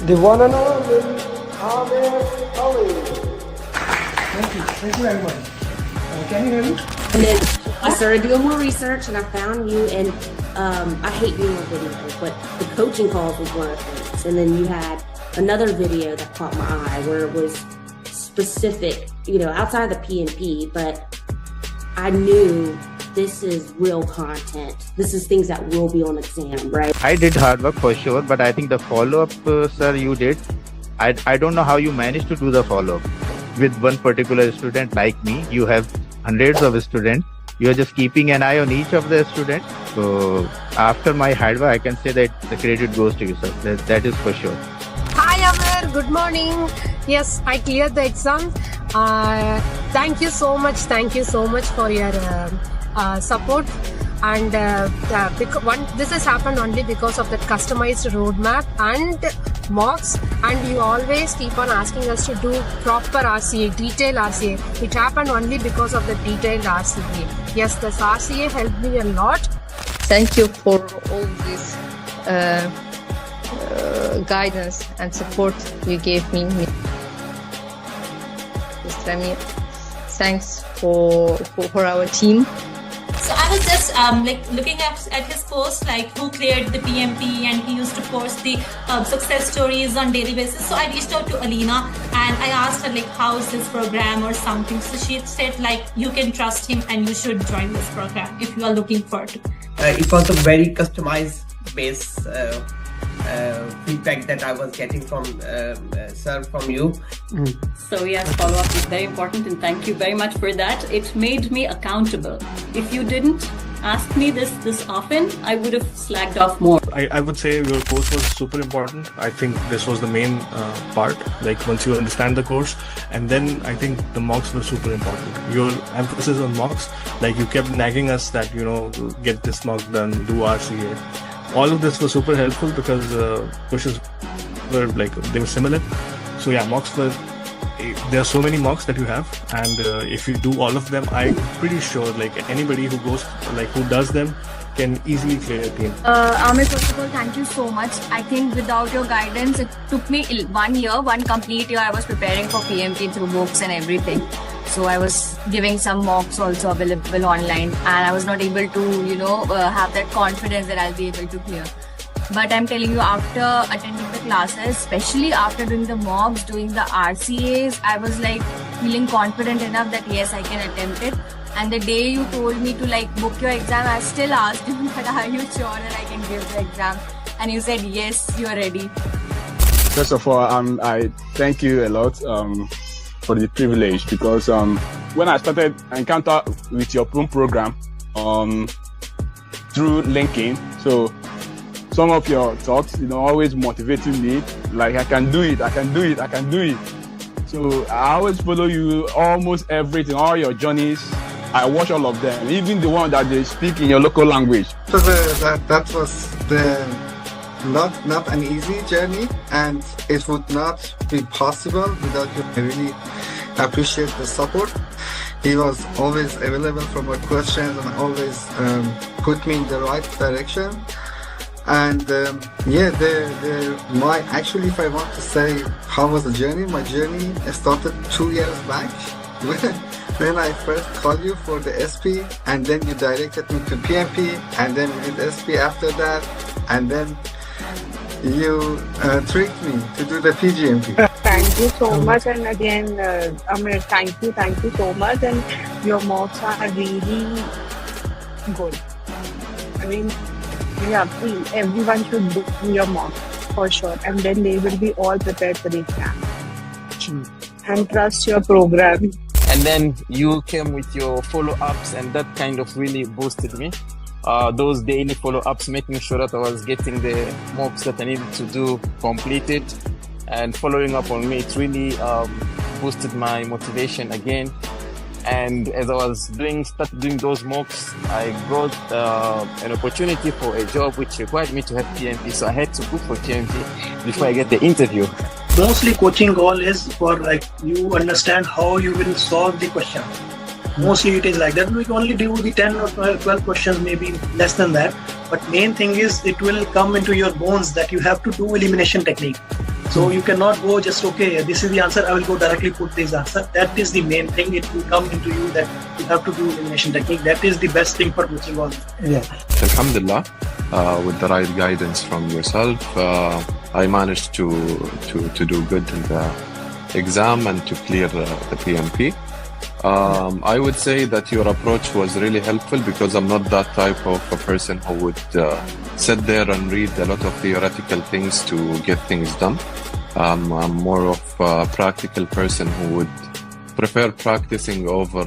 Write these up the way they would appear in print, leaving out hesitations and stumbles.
The one and only Amir Ali. Thank you very much. Can you hear me? And then I started doing more research and I found you, and I hate being on videos, but the coaching calls was one of the things. And then you had another video that caught my eye where it was specific, outside of the PMP, but I knew this is real content. This is things that will be on exam, right? I did hard work for sure, but I think the follow-up, sir, you did. I don't know how you managed to do the follow-up. With one particular student like me, you have hundreds of students. You are just keeping an eye on each of the students. So after my hard work, I can say that the credit goes to you, sir. That is for sure. Hi Amir, good morning. Yes, I cleared the exam. Thank you so much. Thank you so much for your support. And this has happened only because of that customized roadmap and mocks, and you always keep on asking us to do proper RCA, detailed RCA. It happened only because of the detailed RCA. Yes, this RCA helped me a lot. Thank you for all this guidance and support you gave me. Mr. Amir, thanks for our team. So I was just looking at his post, like who cleared the PMP, and he used to post the success stories on daily basis. So I reached out to Alina and I asked her how is this program or something. So she said you can trust him and you should join this program if you are looking for it. It was a very customized base feedback that I was getting from sir, from you. So yes, follow-up is very important, and thank you very much for that. It made me accountable. If you didn't ask me this often, I would have slacked off more. I would say your course was super important. I think this was the main part, once you understand the course, and then I think the mocks were super important. Your emphasis on mocks, you kept nagging us that, get this mock done, do RCA. All of this was super helpful because questions were they were similar. So yeah, mocks were, there are so many mocks that you have, and if you do all of them, I'm pretty sure anybody who goes, who does them can easily clear a team. Amir, first of all, thank you so much. I think without your guidance, it took me 1 year, one complete year. I was preparing for PMP through books and everything. So I was giving some mocks also available online, and I was not able to, have that confidence that I'll be able to clear. But I'm telling you, after attending the classes, especially after doing the mocks, doing the RCAs, I was feeling confident enough that yes, I can attempt it. And the day you told me to book your exam, I still asked you that are you sure that I can give the exam? And you said yes, you are ready. First of all, I thank you a lot for the privilege, because when I started encounter with your program through LinkedIn, so some of your talks, always motivating me, I can do it, I can do it, I can do it. So I always follow you, almost everything, all your journeys. I watch all of them, even the one that they speak in your local language. So that was not an easy journey, and it would not be possible without you. I really appreciate the support. He was always available for my questions and always put me in the right direction. And actually, if I want to say how was the journey, my journey started 2 years back when I first called you for the SP, and then you directed me to PMP, and then we did SP after that, and then you tricked me to do the PGMP. Thank you so much, and again, Amir, thank you so much, and your mocks are really good. I mean, yeah, please, everyone should do your mock for sure, and then they will be all prepared for the exam. And trust your program. And then you came with your follow-ups, and that kind of really boosted me. Those daily follow-ups, making sure that I was getting the mocks that I needed to do completed, and following up on me, it really boosted my motivation again. And as I was started doing those mocks, I got an opportunity for a job which required me to have PMP. So I had to book for PMP before I get the interview. Mostly coaching goal is for you understand how you will solve the question. Mostly it is like that. We can only do the 10 or 12 questions, maybe less than that. But main thing is it will come into your bones that you have to do elimination technique. So you cannot go just, okay, this is the answer, I will go directly put this answer. That is the main thing. It will come into you that you have to do elimination technique. That is the best thing for coaching all. Yeah. Alhamdulillah, with the right guidance from yourself, I managed to do good in the exam and to clear the PMP. I would say that your approach was really helpful because I'm not that type of a person who would sit there and read a lot of theoretical things to get things done. I'm more of a practical person who would prefer practicing over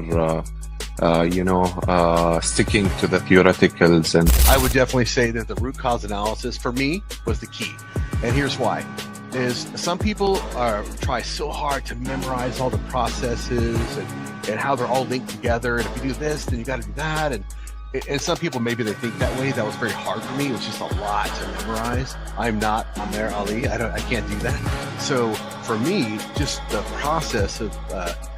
sticking to the theoreticals. And I would definitely say that the root cause analysis for me was the key. And here's why. Is some people try so hard to memorize all the processes and how they're all linked together. And if you do this, then you got to do that. And some people, maybe they think that way. That was very hard for me. It was just a lot to memorize. I'm not Amer Ali. I can't do that. So for me, just the process of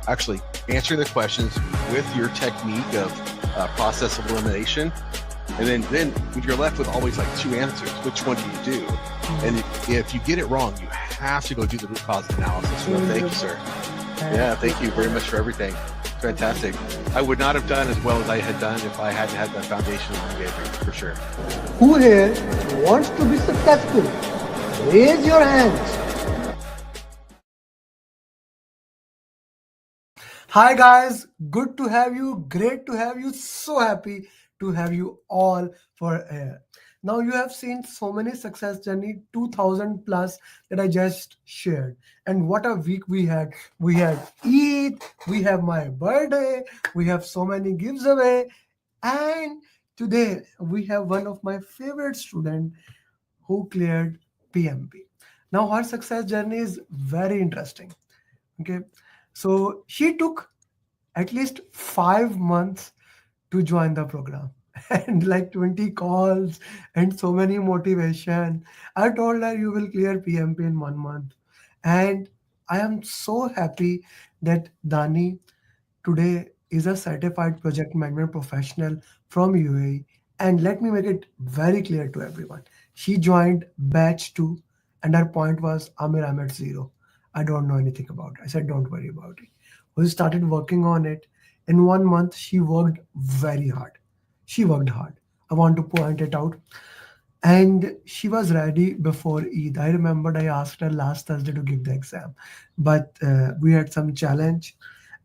actually answering the questions with your technique of process of elimination. And then when you're left with always like two answers, which one do you do? And if you get it wrong, you have to go do the root cause analysis. So thank you, sir. Yeah, thank you very much for everything. Fantastic. I would not have done as well as I had done if I hadn't had that foundation you gave me, for sure. Who here wants to be successful? Raise your hands. Hi guys, good to have you, great to have you, so happy to have you all for here. Now you have seen so many success journey, 2000 plus that I just shared. And what a week we had. We had Eid, we have my birthday, we have so many gives away. And today we have one of my favorite students who cleared PMP. Now her success journey is very interesting. Okay. So she took at least 5 months to join the program and like 20 calls and so many motivation. I told her you will clear PMP in 1 month. And I am so happy that Dani today is a certified project management professional from UAE. And let me make it very clear to everyone. She joined batch 2 and her point was, Amir, I'm at 0. I don't know anything about it. I said, don't worry about it. We started working on it. In 1 month, she worked very hard. She worked hard. I want to point it out. And she was ready before Eid. I remembered I asked her last Thursday to give the exam. But we had some challenge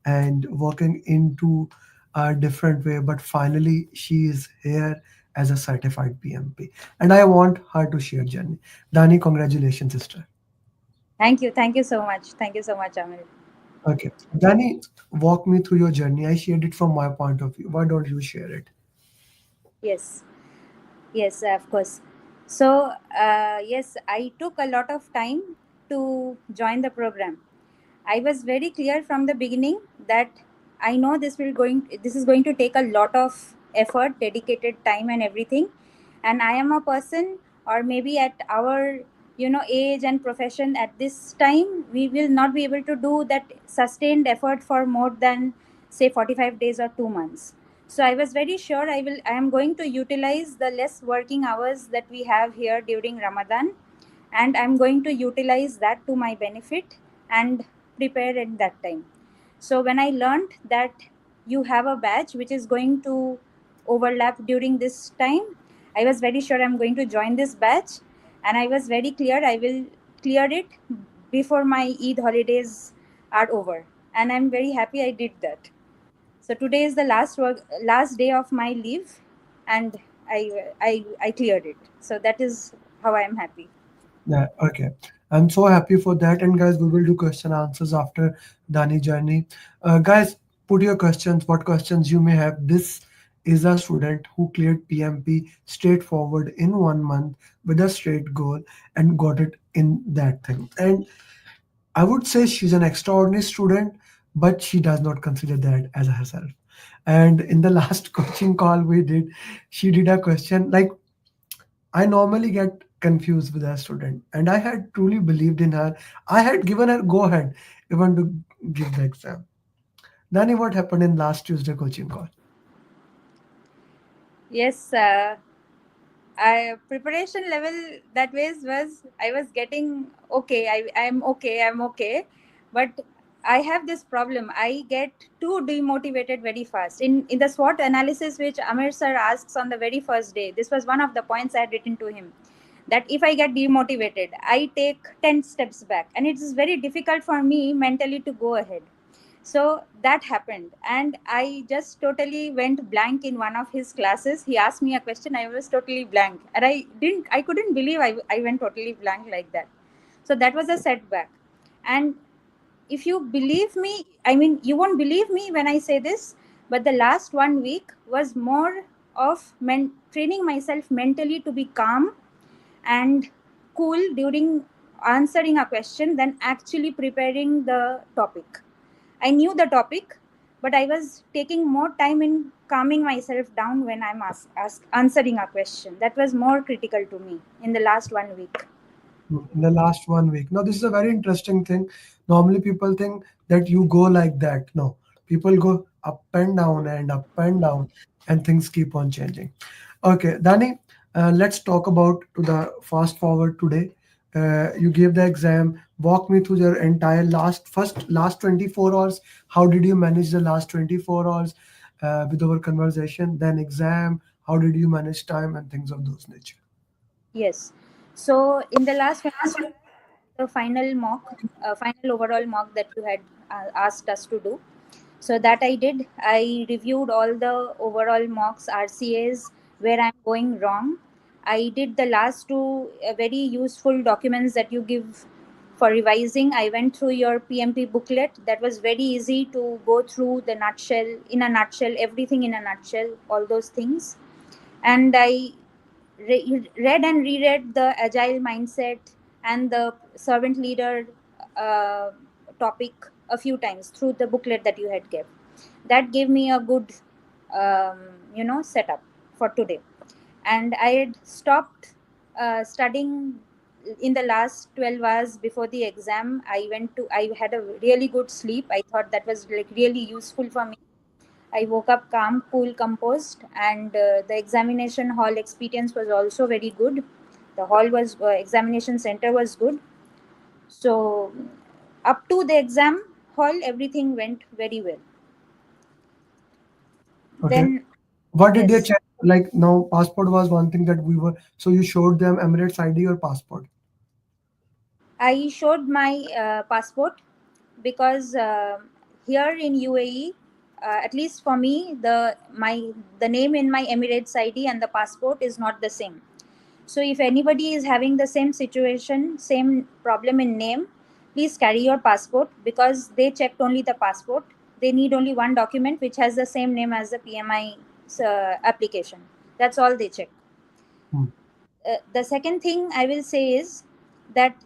and working into a different way. But finally, she is here as a certified PMP. And I want her to share journey. Dani, congratulations, sister. Thank you. Thank you so much. Thank you so much, Amir. Okay. Dani, walk me through your journey. I shared it from my point of view. Why don't you share it? Yes. Yes, of course. So, yes, I took a lot of time to join the program. I was very clear from the beginning that I know this is going to take a lot of effort, dedicated time and everything. And I am a person, or maybe at our age and profession at this time, we will not be able to do that sustained effort for more than say 45 days or 2 months. So I was very sure I am going to utilize the less working hours that we have here during Ramadan, and I'm going to utilize that to my benefit and prepare at that time. So when I learned that you have a batch which is going to overlap during this time, I was very sure I'm going to join this batch, and I was very clear I will clear it before my Eid holidays are over. And I'm very happy I did that. So today is the last day of my leave, and I cleared it. So that is how I am happy. Yeah, okay. I'm so happy for that. And guys, we will do question answers after Dani journey. Guys, put your questions, what questions you may have. This is a student who cleared PMP straightforward in 1 month with a straight goal and got it in that thing. And I would say she's an extraordinary student, but she does not consider that as herself. And in the last coaching call we did, she did a question like, I normally get confused with a student, and I had truly believed in her. I had given her go ahead even to give the exam. Dani, what happened in last Tuesday coaching call? Yes, preparation level that was I was getting okay. I'm okay, but I have this problem. I get too demotivated very fast. In the SWOT analysis, which Amir sir asks on the very first day, this was one of the points I had written to him, that if I get demotivated, I take 10 steps back, and it is very difficult for me mentally to go ahead. So that happened, and I just totally went blank in one of his classes. He asked me a question, I was totally blank, and I couldn't believe I went totally blank like that. So that was a setback. And if you believe me, I mean, you won't believe me when I say this, but the last 1 week was more of training myself mentally to be calm and cool during answering a question than actually preparing the topic. I knew the topic, but I was taking more time in calming myself down when I'm answering a question. That was more critical to me in the last 1 week. In the last 1 week. Now, this is a very interesting thing. Normally, people think that you go like that. No, people go up and down and up and down, and things keep on changing. Okay, Dani, let's talk about to the fast forward today. You gave the exam. Walk me through your entire last 24 hours. How did you manage the last 24 hours with our conversation? Then exam. How did you manage time and things of those nature? Yes. So in the last the final mock, final overall mock that you had asked us to do. So that I did. I reviewed all the overall mocks, RCAs, where I'm going wrong. I did the last two very useful documents that you give for revising. I went through your PMP booklet. That was very easy to go through in a nutshell, everything in a nutshell, all those things. And I read and reread the agile mindset and the servant leader topic a few times through the booklet that you had given. That gave me a good setup for today. And I had stopped studying in the last 12 hours before the exam. I had a really good sleep. I thought that was like really useful for me. I woke up calm, cool, composed, and the examination hall experience was also very good. The hall was examination center was good. So up to the exam hall, everything went very well. Okay. Then What did they yes, check? Like now, passport was one thing that we were. So you showed them Emirates ID or passport? I showed my passport because here in UAE, at least for me, the name in my Emirates ID and the passport is not the same. So if anybody is having the same situation, same problem in name, please carry your passport, because they checked only the passport. They need only one document which has the same name as the PMI application. That's all they check. The second thing I will say is that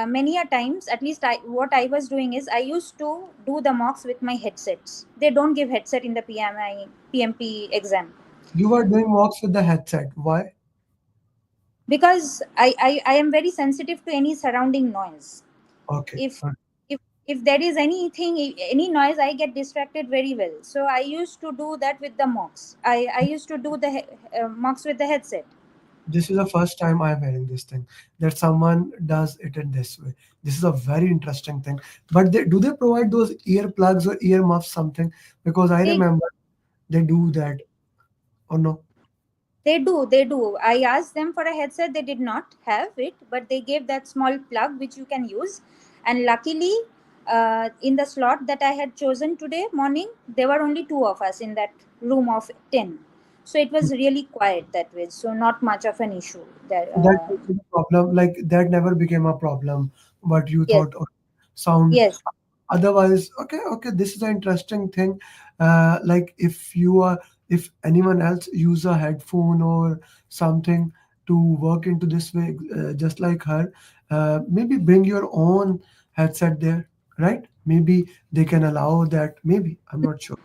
many a times, at least what I was doing is I used to do the mocks with my headsets. They don't give headset in the PMP exam. You were doing walks with the headset. Why? Because I am very sensitive to any surrounding noise. Okay. If if there is any noise, I get distracted very well. So I used to do that with the mocks. I used to do the mocks with the headset. This is the first time I'm hearing this thing that someone does it in this way. This is a very interesting thing. But do they provide those earplugs or ear muffs something? Because I remember they do that. Or no? They do. I asked them for a headset. They did not have it, but they gave that small plug which you can use. And luckily, in the slot that I had chosen today morning, there were only 2 of us in that room of 10. So it was really quiet that way. So not much of an issue. That was the problem. Like that never became a problem. But you Yes. thought sound. Yes. Otherwise, okay, this is an interesting thing. Like if anyone else use a headphone or something to work into this way, just like her, maybe bring your own headset there, right? Maybe they can allow that. Maybe I'm not sure.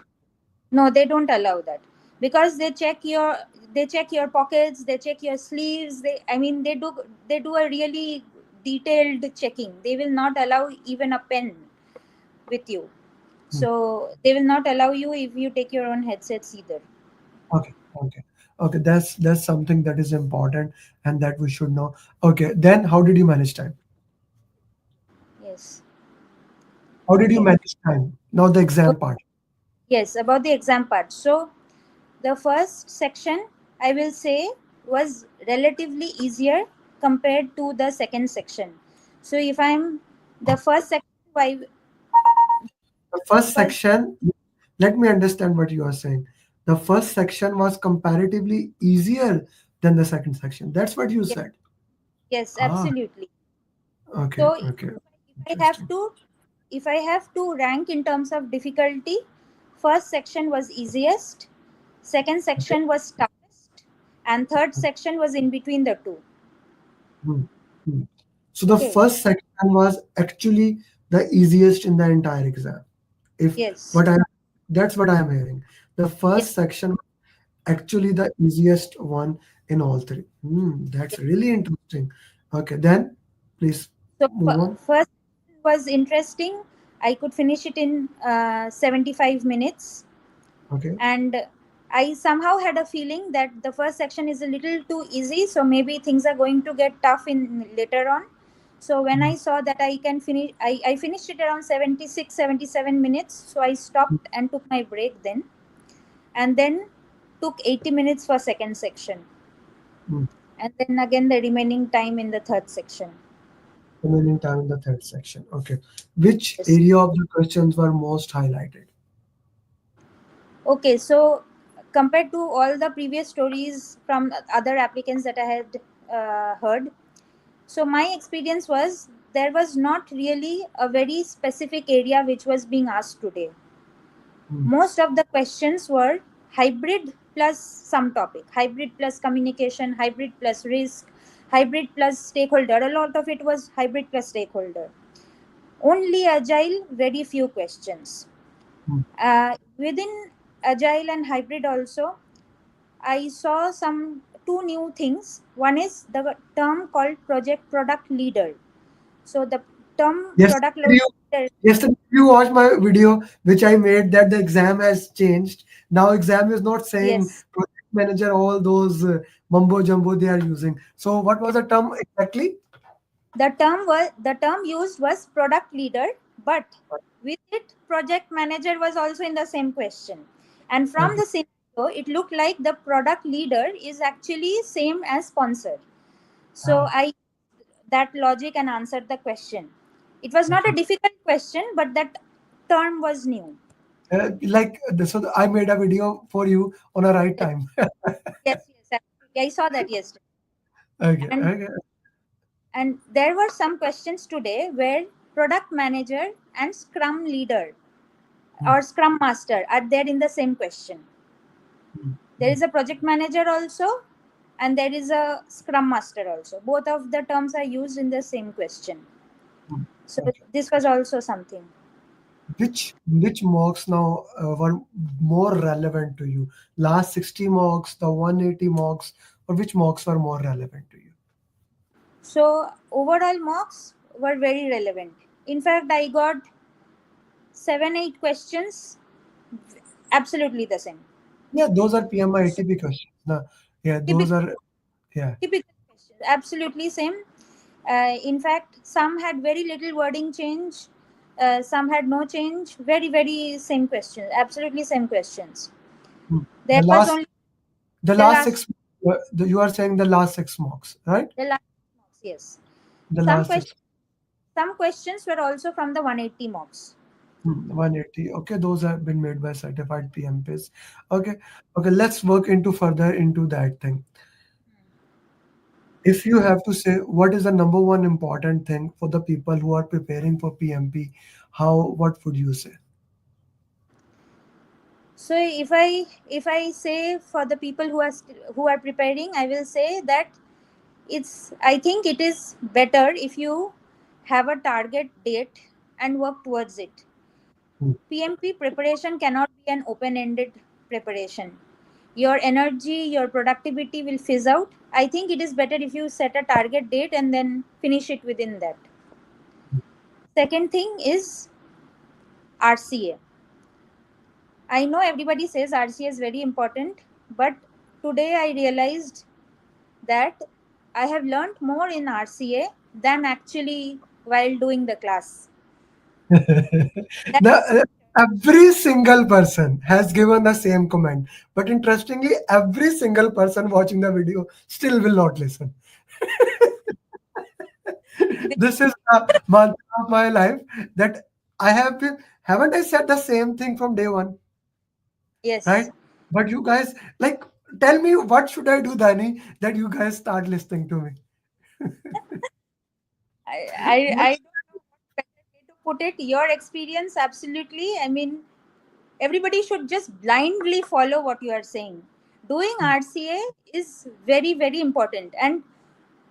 No, they don't allow that, because they check your pockets, they check your sleeves. They do a really detailed checking. They will not allow even a pen with you. So they will not allow you if you take your own headsets either. Okay. Okay, that's something that is important and that we should know. Okay, then how did you manage time? Yes. How did you Okay. manage time? Now the exam part. Yes, about the exam part. So the first section, I will say, was relatively easier compared to the second section. So if I'm the first section, why The first was section, let me understand what you are saying. The first section was comparatively easier than the second section. That's what you yes, said. yes, Ah, absolutely. okay, So okay. if I have Interesting. to if I have to rank in terms of difficulty, first section was easiest, second Okay. section was toughest, and third section was in between the two. Hmm, hmm. So the Okay. first section was actually the easiest in the entire exam. If Yes. what I That's what I am hearing. The Yes. first section actually the easiest one in all three. That's Yes. really interesting. Okay, then please So move on. first was interesting. I could finish it in 75 minutes, Okay. and I somehow had a feeling that the first section is a little too easy, so maybe things are going to get tough in later on. So when I saw that I can finish, I finished it around 76, 77 minutes. So I stopped and took my break then, and then took 80 minutes for second section, Hmm. and then again the remaining time in the third section. Remaining time in the third section. Okay. Which Yes. area of the questions were most highlighted? Okay, so compared to all the previous stories from other applicants that I had heard, so my experience was there was not really a very specific area which was being asked today. Hmm. Most of the questions were hybrid plus some topic, hybrid plus communication, hybrid plus risk, hybrid plus stakeholder. A lot of it was hybrid plus stakeholder. Only agile, very few questions. Hmm. Within agile and hybrid also, I saw some two new things. One is the term called project product leader. So the term product Yesterday you, leader, yesterday you watched my video which I made that the exam has changed. Now exam is not saying yes, project manager, all those mumbo jumbo they are using. So what was the term exactly? the term used was product leader, but with it project manager was also in the same question. And from Okay. the scenario, it looked like the product leader is actually same as sponsor. So Ah, I that logic and answered the question. It was not a okay. difficult question, but that term was new. So I made a video for you on a right Yes, time. yes, absolutely. I saw that yesterday. Okay, And okay. there were some questions today where product manager and scrum leader Hmm, or scrum master are there in the same question. hmm, There is a project manager also, and there is a scrum master also. Both of the terms are used in the same question. hmm. So Okay. this was also something. Which mocks now were more relevant to you? Last 60 mocks, the 180 mocks, or which mocks were more relevant to you? So overall marks were very relevant. In fact, I got 7 8 questions absolutely the same. Yeah, those are PMI ATP questions. Yeah, those Typical, are, yeah. typical questions, absolutely same. In fact, some had very little wording change, some had no change. Very, very same questions, absolutely same questions. Hmm. There was only The the last last, six, you are saying the last six mocks, right? the last marks, yes. The Some last questions, six. some questions were also from the 180 marks. 180. Okay, those have been made by certified PMPs. Okay, okay, let's work into further into that thing. If you have to say what is the number one important thing for the people who are preparing for PMP, what would you say? So if I say for the people who are preparing, I will say that I think it is better if you have a target date and work towards it. Hmm. PMP preparation cannot be an open-ended preparation. Your energy, your productivity will fizz out. I think it is better if you set a target date and then finish it within that. Second thing is RCA. I know everybody says RCA is very important, but today I realized that I have learned more in RCA than actually while doing the class. Every single person has given the same comment, but interestingly, every single person watching the video still will not listen. This is the mantra of my life that I have been. Haven't I said the same thing from day one? Yes. Right? But you guys, like, tell me what should I do, Dani, that you guys start listening to me? I don't know what better way to put it. Your experience, absolutely. I mean, everybody should just blindly follow what you are saying. Doing RCA is very, very important. And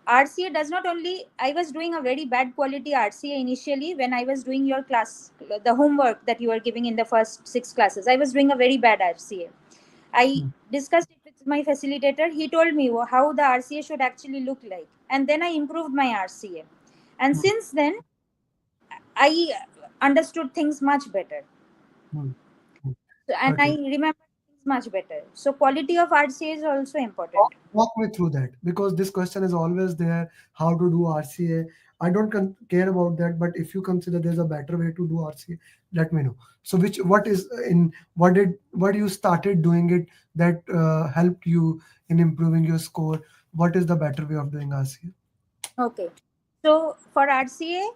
RCA does not only, I was doing a very bad quality RCA initially when I was doing your class, the homework that you were giving in the first 6 classes. I was doing a very bad RCA. I discussed it with my facilitator. He told me how the RCA should actually look like. And then I improved my RCA. And since then, I understood things much better. And I remember things much better. So quality of RCA is also important. Walk me through that, because this question is always there: how to do RCA. I don't care about that, but if you consider there's a better way to do RCA, let me know. So what you started doing it that helped you in improving your score? What is the better way of doing RCA? Okay. So for RCA,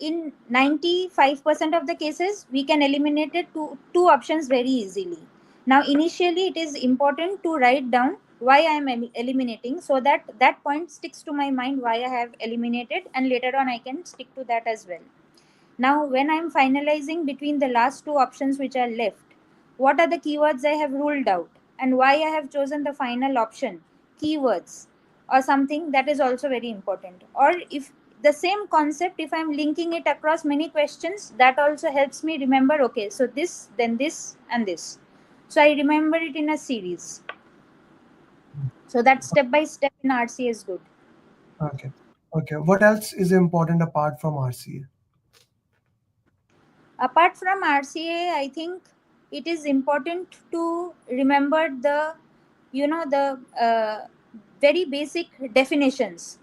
in 95% of the cases, we can eliminate it to two options very easily. Now, initially, it is important to write down why I am eliminating, so that that point sticks to my mind why I have eliminated, and later on I can stick to that as well. Now, when I am finalizing between the last two options which are left, what are the keywords I have ruled out and why I have chosen the final option, keywords or something, that is also very important. Or if the same concept, if I'm linking it across many questions, that also helps me remember, okay, so this, then this and this. So I remember it in a series. So that step by step in RCA is good. Okay. Okay. What else is important apart from RCA? Apart from RCA, I think it is important to remember the, the very basic definitions,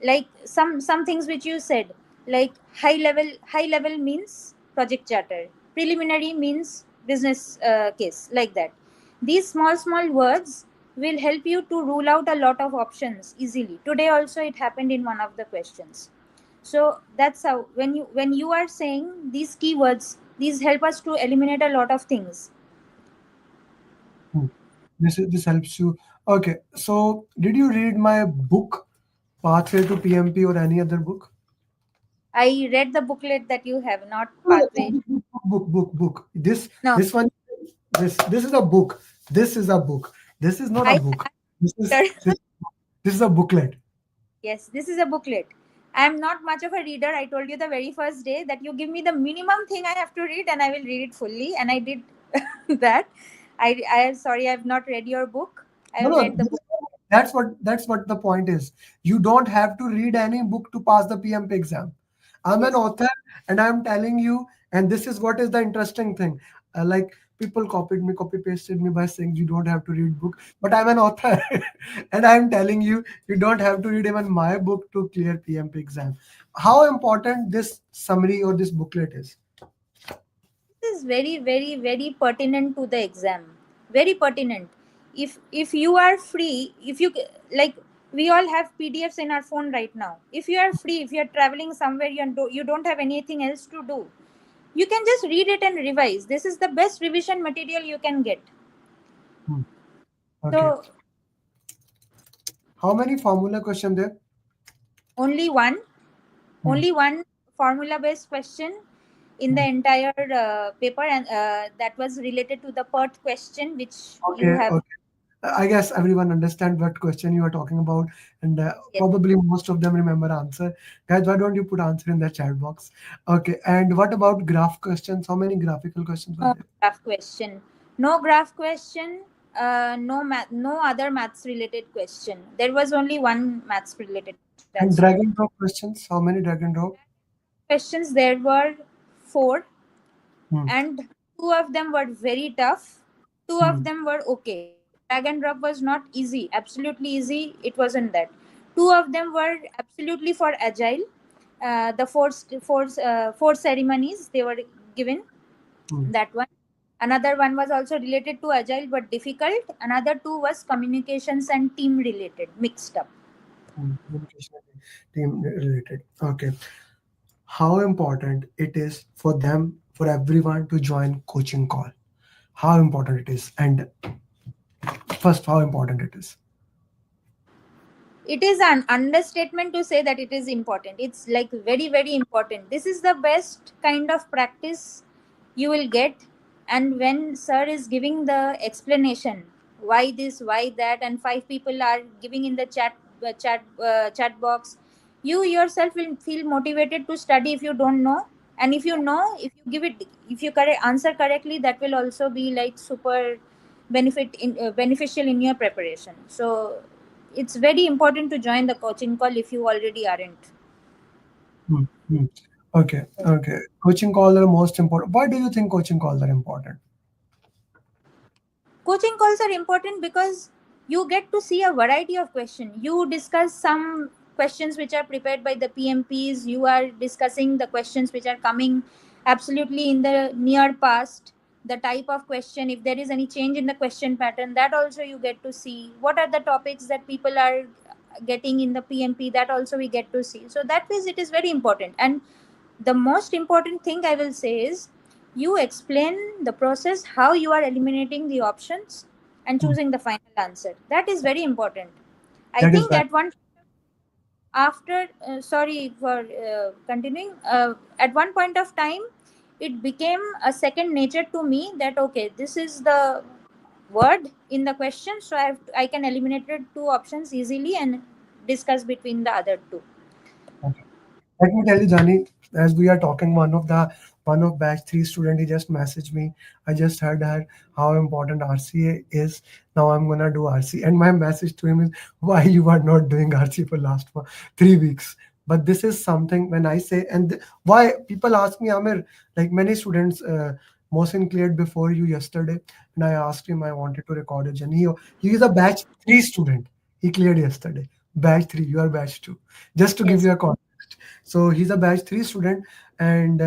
like some things which you said, like high level means project charter, preliminary means business case, like that. These small words will help you to rule out a lot of options easily. Today also it happened in one of the questions. So that's how, when you are saying these keywords, these help us to eliminate a lot of things. This helps you. Okay. So did you read my book, Pathway to PMP, or any other book? I read the booklet that you have, not No, pathway. book. This No. this one, this is a book. This is a book. This is not a book. This is a booklet. Yes, this is a booklet. I am not much of a reader. I told you the very first day that you give me the minimum thing I have to read and I will read it fully, and I did that. I am sorry, I have not read your book. I have read the book. That's what the point is. You don't have to read any book to pass the PMP exam. I'm an author, and I'm telling you, and this is what is the interesting thing. Like, people copy pasted me by saying you don't have to read book, but I'm an author, and I'm telling you, you don't have to read even my book to clear PMP exam. How important this summary or this booklet is? This is very, very, very pertinent to the exam. Very pertinent. If you are free, if you like, we all have PDFs in our phone right now. If you are free, if you are traveling somewhere, you don't have anything else to do, you can just read it and revise. This is the best revision material you can get. Okay. So how many formula question there? only one formula based question in the entire paper, and that was related to the PERT question, which you have. Okay. I guess everyone understand what question you are talking about, and probably most of them remember answer. Guys, why don't you put answer in the chat box? Okay. And what about graph questions? How many graphical questions were there? Graph question. No graph question. No other maths related question. There was only one maths related. And drag and drop questions. How many drag and drop questions? There were 4, and 2 of them were very tough. 2 of them were okay. drag and drop was not easy, absolutely easy. It wasn't that. Two of them were absolutely for agile. The four ceremonies they were given. That one. Another one was also related to agile but difficult. Another two was communications and team related, mixed up. Communication team related. Okay. How important it is for them, for everyone to join coaching call? How important it is? And first, how important it is? It is an understatement to say that it is important. It's like very, very important. This is the best kind of practice you will get. And when sir is giving the explanation, why this, why that, and five people are giving in the chat box, you yourself will feel motivated to study if you don't know. And if you know, if you give it, if you answer correctly, that will also be like super beneficial in your preparation. So it's very important to join the coaching call if you already aren't. Hmm, hmm. Okay, okay. Coaching calls are most important. Why do you think coaching calls are important? Coaching calls are important because you get to see a variety of questions. You discuss some questions which are prepared by the PMPs. You are discussing the questions which are coming absolutely in the near past. The type of question, if there is any change in the question pattern, that also you get to see. What are the topics that people are getting in the PMP? That also we get to see. So that means it is very important. And the most important thing I will say is you explain the process, how you are eliminating the options and choosing the final answer. That is very important. I That is think that. at one after sorry for continuing at one point of time it became a second nature to me that okay, this is the word in the question, so I can eliminate two options easily and discuss between the other two. Okay. Let me tell you, Jani, as we are talking, one of batch three student, he just messaged me. I just heard that how important RCA is. Now I'm gonna do RC. And my message to him is why you are not doing RC for last 3 weeks. But this is something when I say why people ask me, Amir, like many students, Mohsin cleared before you yesterday, and I asked him I wanted to record a journey. He is a batch three student. He cleared yesterday. Batch three, you are batch two. Just to give you a call. So he's a batch three student, and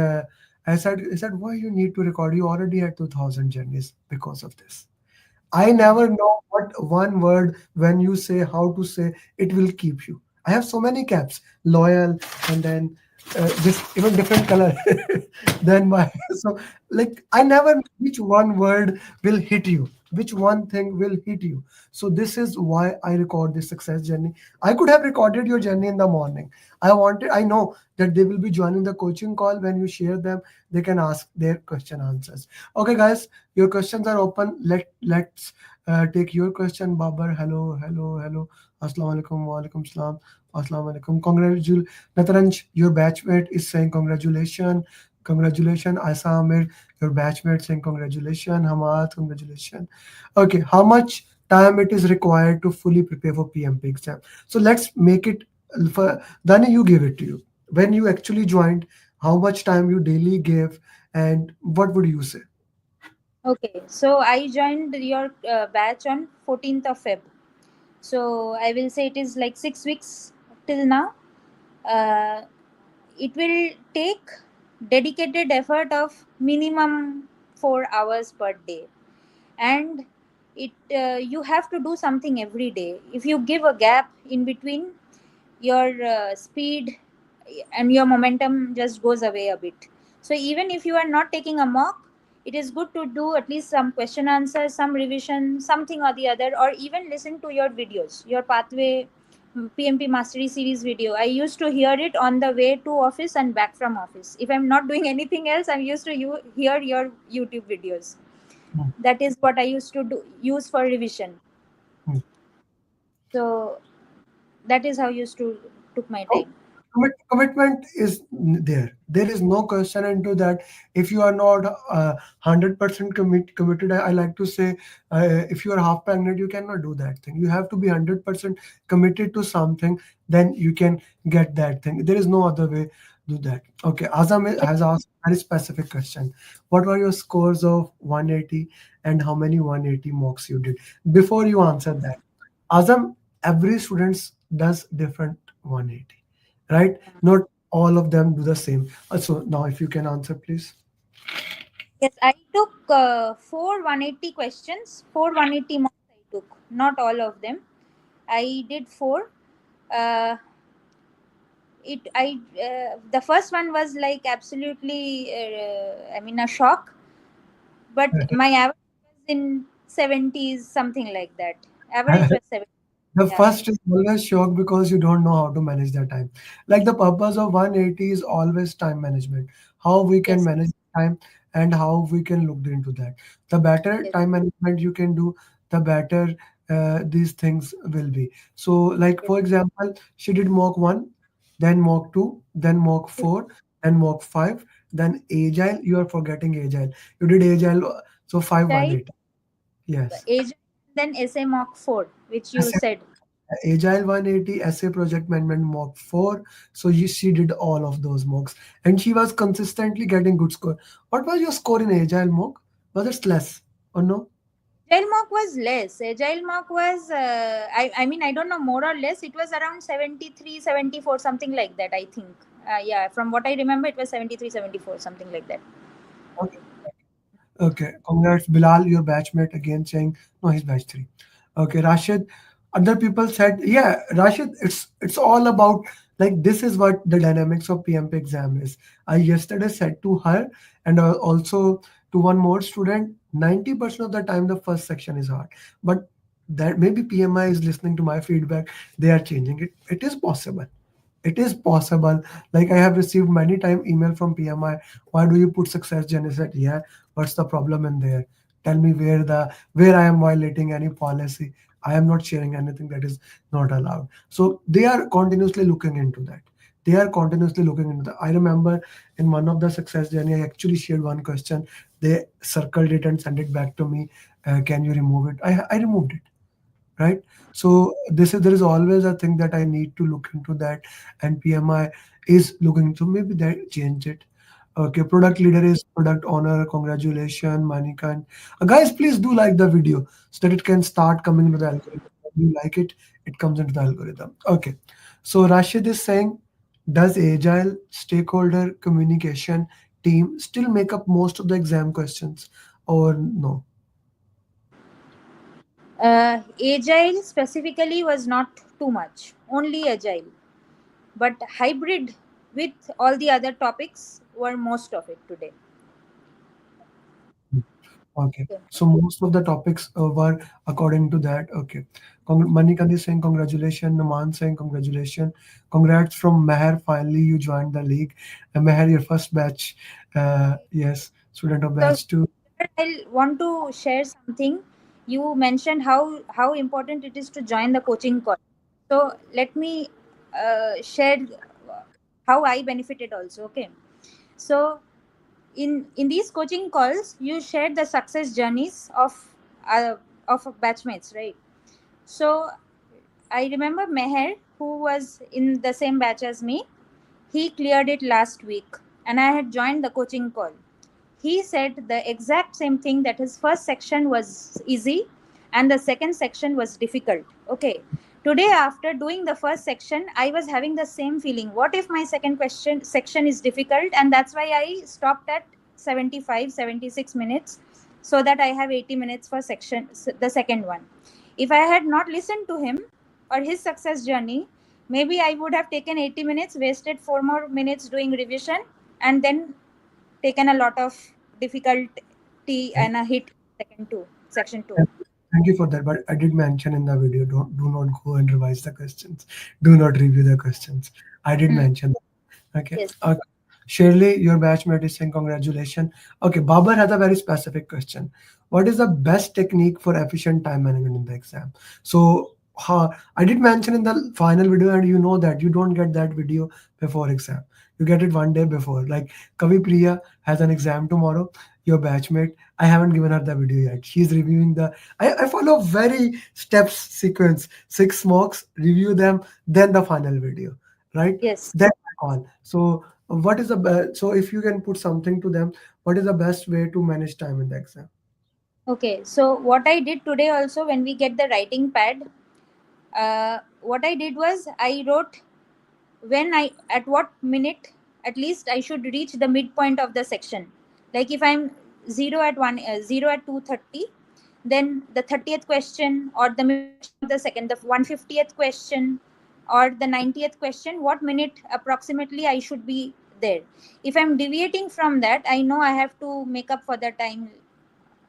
I said, why you need to record? You already had 2,000 journeys because of this. I never know what one word when you say how to say it will keep you. I have so many caps, loyal, and then this even different color than my. So like I never know which one word will hit you, which one thing will hit you. So this is why I record this success journey. I could have recorded your journey in the morning. I know that they will be joining the coaching call. When you share them, they can ask their question answers. Okay, guys, your questions are open. Let's take your question. Babar, hello, hello, hello. Assalamu alaikum, wa alaikum salam. Assalamu alaikum. Congratulations. Nataranj, your batchmate is saying congratulations. Congratulations. Aisa Amir, your batchmate saying congratulations. Hamad, congratulations. Okay, how much time it is required to fully prepare for PMP exam? So let's make it for Dani, you give it to you. When you actually joined, how much time you daily gave, and what would you say? Okay, so I joined your batch on 14th of Feb. So I will say it is like 6 weeks till now. Uh, it will take dedicated effort of minimum 4 hours per day, and you have to do something every day. If you give a gap in between, your speed and your momentum just goes away a bit. So even if you are not taking a mock, it is good to do at least some question answers, some revision, something or the other, or even listen to your videos, your pathway PMP mastery series video. I used to hear it on the way to office and back from office. If I'm not doing anything else, I'm used to hear your YouTube videos. That is what I used to use for revision. So that is how I used to took my time. Commitment is there. There is no question into that. If you are not 100% committed, I like to say, if you are half pregnant, you cannot do that thing. You have to be 100% committed to something, then you can get that thing. There is no other way. do that. Okay, Azam has asked a very specific question. What were your scores of 180 and how many 180 mocks you did? Before you answer that, Azam, every student does different 180, right? Not all of them do the same. So now if you can answer, please. Yes, I took 4 180 questions, 4 180 marks I took, not all of them. I did four. Uh, the first one was like absolutely, I mean, a shock, but my average was in 70s, something like that. Average was 70. The Yeah. first is always shock because you don't know how to manage the time. Like the purpose of 180 is always time management. How we can Yes. manage time and how we can look into that. The better Yes. time management you can do, the better these things will be. So, like Yes. for example, she did mock 1, then mock 2, then mock 4, then mock 5, then agile. You are forgetting agile. You did agile, so 5 Agile, 180. Yes. agile, then essay mock 4, which you said. Agile 180 essay project management mock 4. So she did all of those mocks and she was consistently getting good score. What was your score in agile mock? Was it less or no? Agile mock was less. Agile mock was, I mean, I don't know, more or less. It was around 73, 74, something like that, I think. Yeah, from what I remember, it was 73, 74, something like that. Okay. Okay. Congrats, Bilal, your batchmate again saying no, he's batch 3. Okay, Rashid. Other people said, yeah, Rashid, it's all about like this is what the dynamics of PMP exam is. I yesterday said to her and also to one more student, 90% of the time the first section is hard. But that maybe PMI is listening to my feedback, they are changing it. It is possible. It is possible. Like I have received many time email from PMI. Why do you put success journey? I said, yeah, what's the problem in there? Tell me where I am violating any policy. I am not sharing anything that is not allowed. So they are continuously looking into that. They are continuously looking into that. I remember in one of the success journey, I actually shared one question. They circled it and sent it back to me. Can you remove it? I removed it, right? So this is there is always a thing that I need to look into that, and PMI is looking, so maybe they change it. Okay, product leader is product owner. Congratulations, Manikan. Guys, please do like the video so that it can start coming into the algorithm. When you like it, it comes into the algorithm. Okay, so Rashid is saying, does agile stakeholder communication team still make up most of the exam questions or no? Agile specifically was not too much, only agile. But hybrid with all the other topics were most of it today. Okay, so most of the topics were according to that. Okay, Manikan is saying congratulations. Naman saying congratulations. Congrats from Meher. Finally, you joined the league. Meher, your first batch. Yes, student of So batch 2. I want to share something. You mentioned how important it is to join the coaching call. So let me share how I benefited also. Okay, so in these coaching calls, you shared the success journeys uh, of batchmates, right? So I remember Meher, who was in the same batch as me. He cleared it last week, and I had joined the coaching call. He said the exact same thing, that his first section was easy and the second section was difficult. Okay. Today, after doing the first section, I was having the same feeling. What if my second question section is difficult? And that's why I stopped at 75, 76 minutes so that I have 80 minutes for the second one. If I had not listened to him or his success journey, maybe I would have taken 80 minutes, wasted 4 more minutes doing revision, and then taken a lot of difficulty and a hit section 2. Thank you for that. But I did mention in the video, do not go and revise the questions. Do not review the questions. I did mention that. Okay. Yes. Shirley, your batchmate is saying congratulations. Okay, Babar has a very specific question. What is the best technique for efficient time management in the exam? So I did mention in the final video, and you know that you don't get that video before exam. You get it one day before. Like Kavi Priya has an exam tomorrow. Your batchmate, I haven't given her the video yet. She's reviewing I follow very steps sequence. 6 mocks, review them, then the final video, right? Yes. Then I call. So What is the best? So if you can put something to them, what is the best way to manage time in the exam? Okay, so what I did today also, when we get the writing pad, what I did was I wrote at what minute at least I should reach the midpoint of the section. Like if I'm 0 at 2:30, then the 30th question or the mid section of the second, the 150th question or the 90th question, what minute approximately I should be there. If I'm deviating from that, I know I have to make up for the time.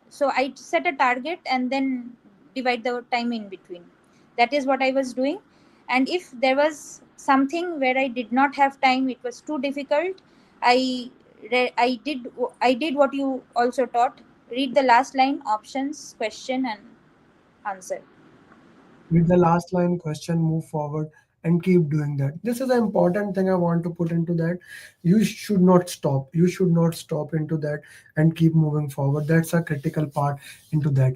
So I set a target and then divide the time in between. That is what I was doing. And if there was something where I did not have time, it was too difficult, I did what you also taught: read the last line, options, question, and answer. With the last line question, move forward and keep doing that. This is an important thing I want to put into that. You should not stop. You should not stop into that and keep moving forward. That's a critical part into that.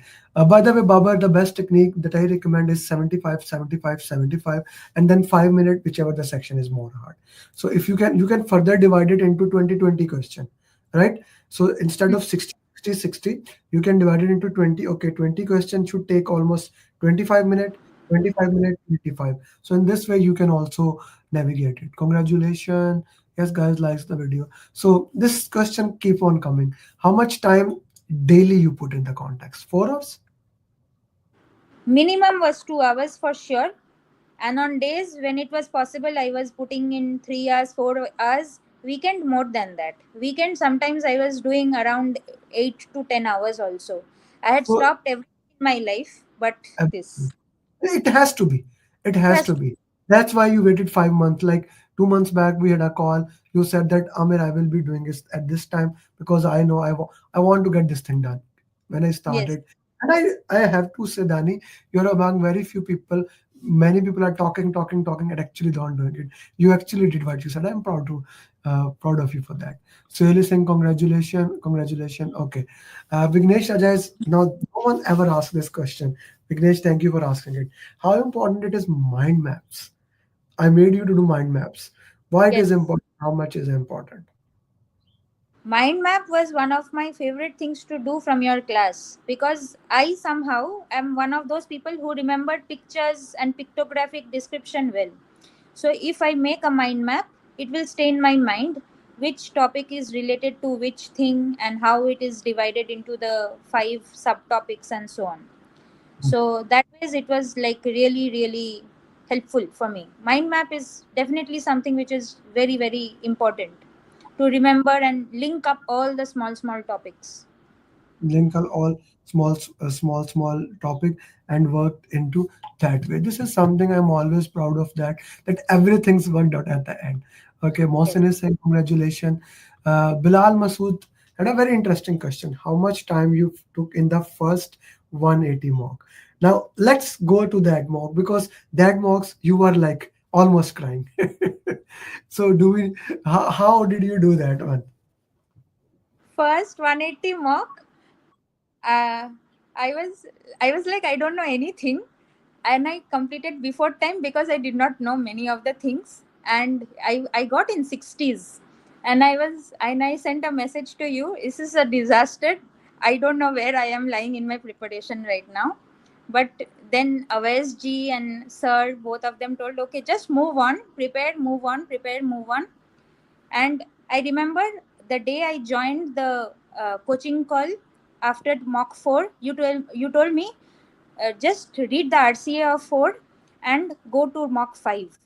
By the way, Baba, the best technique that I recommend is 75, 75, 75, and then 5 minutes, whichever the section is more hard. So if you can further divide it into 20, 20 question, right? So instead of 60, 60, 60, you can divide it into 20. Okay, 20 questions should take almost 25 minutes, 25 minutes, 25. So in this way, you can also navigate it. Congratulations. Yes, guys, likes the video. So this question keep on coming. How much time daily you put in the context? 4 hours? Minimum was 2 hours for sure. And on days when it was possible, I was putting in 3 hours, 4 hours. Weekend more than that. Weekend sometimes I was doing around 8 to 10 hours also. I had So stopped everything in my life, but this. it has to be. It It has has to to. be. That's why you waited 5 months. Like 2 months back, we had a call. You said that Amir, I will be doing this at this time because I know I want to get this thing done. When I Yes. started, and I have to say, Dani, you're among very few people. Many people are talking, talking, talking, and actually don't do it. You actually did what you said. I'm proud of you for that. So you're saying congratulations, congratulations. Okay, Vignesh Ajay is now. No one ever asked this question. Vignesh, thank you for asking it. How important it is mind maps? I made you to do mind maps. Why it is Yes. important? How much is important? Mind map was one of my favorite things to do from your class because I somehow am one of those people who remembered pictures and pictographic description well. So if I make a mind map, it will stay in my mind which topic is related to which thing and how it is divided into the 5 subtopics and so on. So that ways it was like really, really helpful for me. Mind map is definitely something which is very, very important to remember and link up all the small, small topics. Link all small topic and worked into that way. This is something I'm always proud of, that everything's worked out at the end. Okay, Yes. Mohsin is saying congratulations. Bilal Masood had a very interesting question. How much time you took in the first 180 mock? Now let's go to that mock, because that mocks you were like almost crying. So do we how did you do that one? First 180 mock, uh, I was I was like I don't know anything, and I completed before time because I did not know many of the things, and I got in 60s, and I sent a message to you. This is a disaster. I don't know where I am lying in my preparation right now, but then Awais ji and sir, both of them told, okay, just move on, prepare, move on, prepare, move on. And I remember the day I joined the coaching call after mock 4, you told me just read the RCA of 4 and go to mock 5.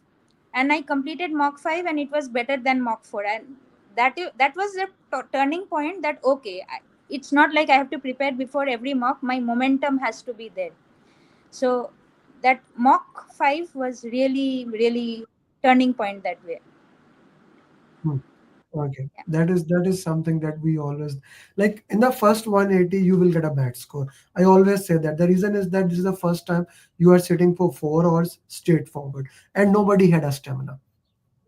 And I completed mock 5 and it was better than mock 4. And that was the turning point that, okay, it's not like I have to prepare before every mock. My momentum has to be there. So that mock 5 was really, really turning point that way. Hmm. Okay, that is something that we always like. In the first 180, you will get a bad score. I always say that the reason is that this is the first time you are sitting for 4 hours straightforward, and nobody had a stamina.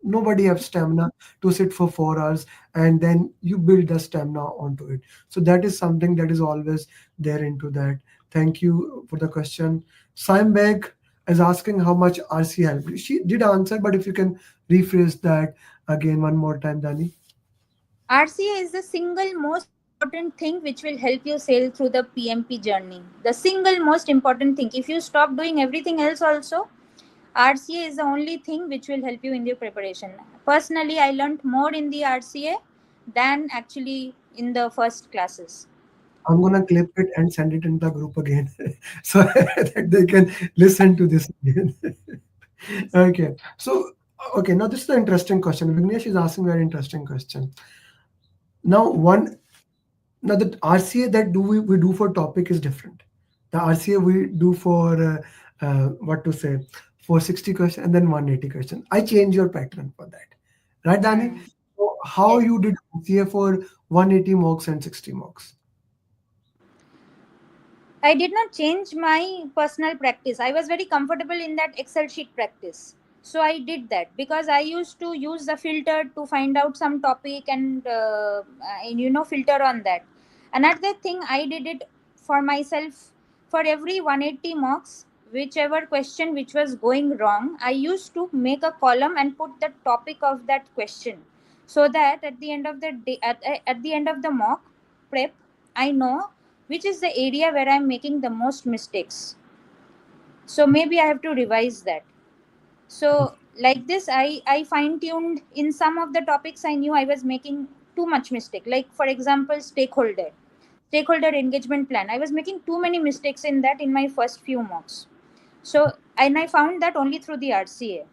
Nobody have stamina to sit for 4 hours, and then you build the stamina onto it. So that is something that is always there into that. Thank you for the question. Simon is asking how much RC helped. She did answer, but if you can rephrase that, Again, one more time, Dani. RCA is the single most important thing which will help you sail through the PMP journey. The single most important thing. If you stop doing everything else also, RCA is the only thing which will help you in your preparation. Personally, I learned more in the RCA than actually in the first classes. I'm gonna clip it and send it in the group again, so that they can listen to this again. Okay, so okay, now this is an interesting question. Vignesh is asking a very interesting question. Now, now the RCA that we do for topic is different. The RCA we do for what to say, for 60 question and then 180 question. I change your pattern for that, right, Dani? So how Yes. you did RCA for 180 marks and 60 marks? I did not change my personal practice. I was very comfortable in that Excel sheet practice. So I did that because I used to use the filter to find out some topic and filter on that. Another thing I did it for myself for every 180 marks, whichever question which was going wrong, I used to make a column and put the topic of that question so that at the end of the day, at the end of the mock prep, I know which is the area where I'm making the most mistakes. So maybe I have to revise that. So like this, I fine tuned in some of the topics I knew I was making too much mistake. Like for example, stakeholder engagement plan. I was making too many mistakes in that in my first few mocks. So and I found that only through the RCA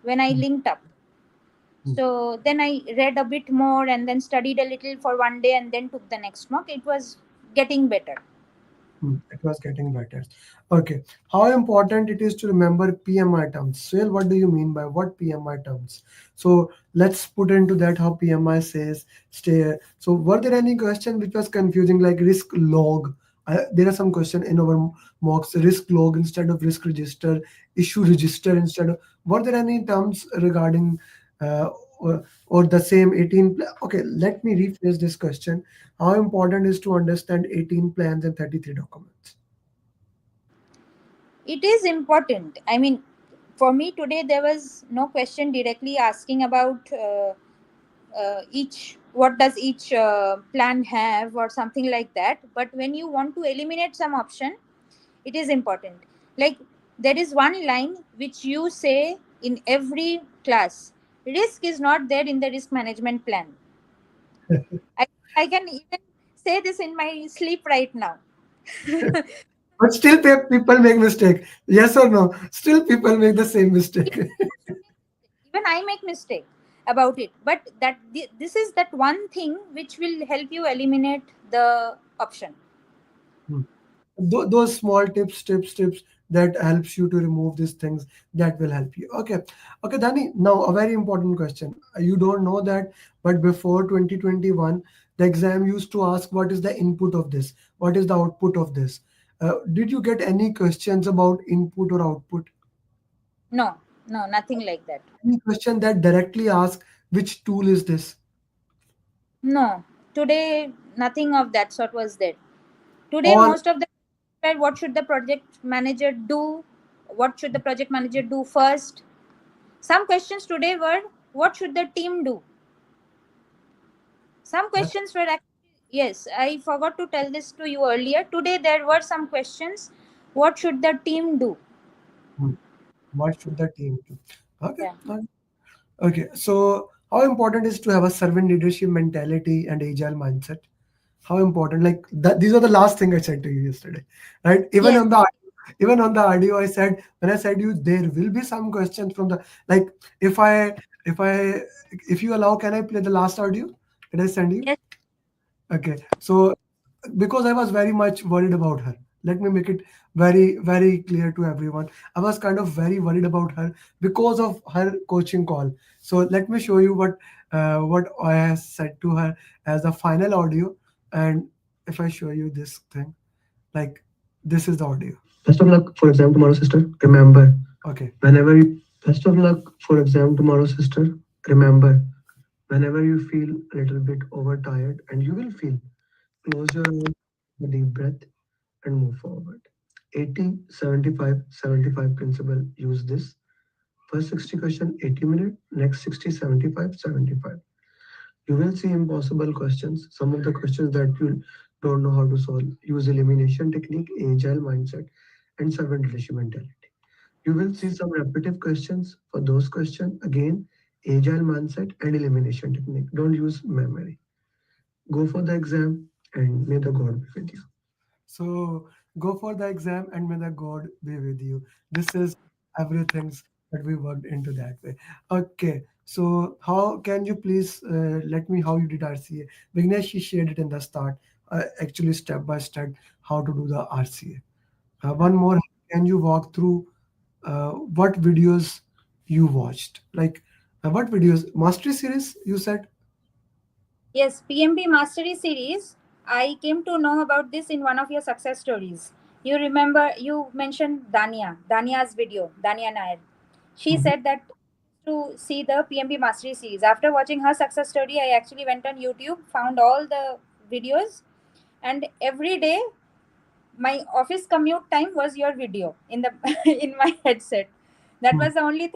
when I linked up. So then I read a bit more and then studied a little for one day and then took the next mock. It was getting better. It was getting better. Okay. How important it is to remember PMI terms? Suel, what do you mean by what PMI terms? So let's put into that how PMI says stay. So were there any question which was confusing like risk log? There are some question in our mocks, risk log instead of risk register, issue register instead of. Were there any terms regarding uh, or the same 18? Okay, let me rephrase this question. How important is to understand 18 plans and 33 documents? It is important. I mean, for me today, there was no question directly asking about each what does each plan have or something like that. But when you want to eliminate some option, it is important. Like there is one line which you say in every class: risk is not there in the risk management plan. I, I can even say this in my sleep right now. But still, people make mistake. Yes or no? Still, people make the same mistake. Even I make mistake about it, but this is that one thing which will help you eliminate the option. Those small tips that helps you to remove these things that will help you. Okay, Dani. Now a very important question. You don't know that, but before 2021, the exam used to ask what is the input of this, what is the output of this. Did you get any questions about input or output? No, nothing like that. Any question that directly ask which tool is this? No, today nothing of that sort was there. Today All most of the what should the project manager do, what should the project manager do first. Some questions today were what should the team do. Some questions were actually, yes, I forgot to tell this to you earlier. Today there were some questions, what should the team do. what should the team do? Okay. Yeah. Okay, so how important is to have a servant leadership mentality and agile mindset? How important? Like that, these are the last thing I said to you yesterday, right? Yes. Even on the audio, I said when I said you there will be some questions from the like if I if I if you allow, can I play the last audio? Did I send you? Yes. Okay, so because I was very much worried about her. Let me make it very, very clear to everyone. I was kind of very worried about her because of her coaching call. So let me show you what I said to her as the final audio. And if I show you this thing, like this is the audio. Best of luck for exam tomorrow, sister. Remember. Okay. Best of luck for exam tomorrow, sister. Remember, whenever you feel a little bit overtired, and you will feel, close your eyes, take a deep breath, and move forward. 80, 75, 75 principle. Use this First 60 question, 80 minutes. Next 60, 75, 75. You will see impossible questions. Some of the questions that you don't know how to solve. Use elimination technique, agile mindset, and servant leadership mentality. You will see some repetitive questions. For those questions, again, agile mindset and elimination technique. Don't use memory. Go for the exam and may the God be with you. So go for the exam and may the God be with you. This is everything that we worked into that way. Okay. So how can you please let me how you did RCA? Vignesh, she shared it in the start. Actually, step by step, how to do the RCA. One more, can you walk through what videos you watched? Like what videos? Mastery series, you said? Yes, PMP Mastery Series. I came to know about this in one of your success stories. You remember you mentioned Dania's video, Dania Nair. She said that to see the PMP Mastery Series. After watching her success story, I actually went on YouTube, found all the videos, and every day my office commute time was your video in the in my headset. That was the only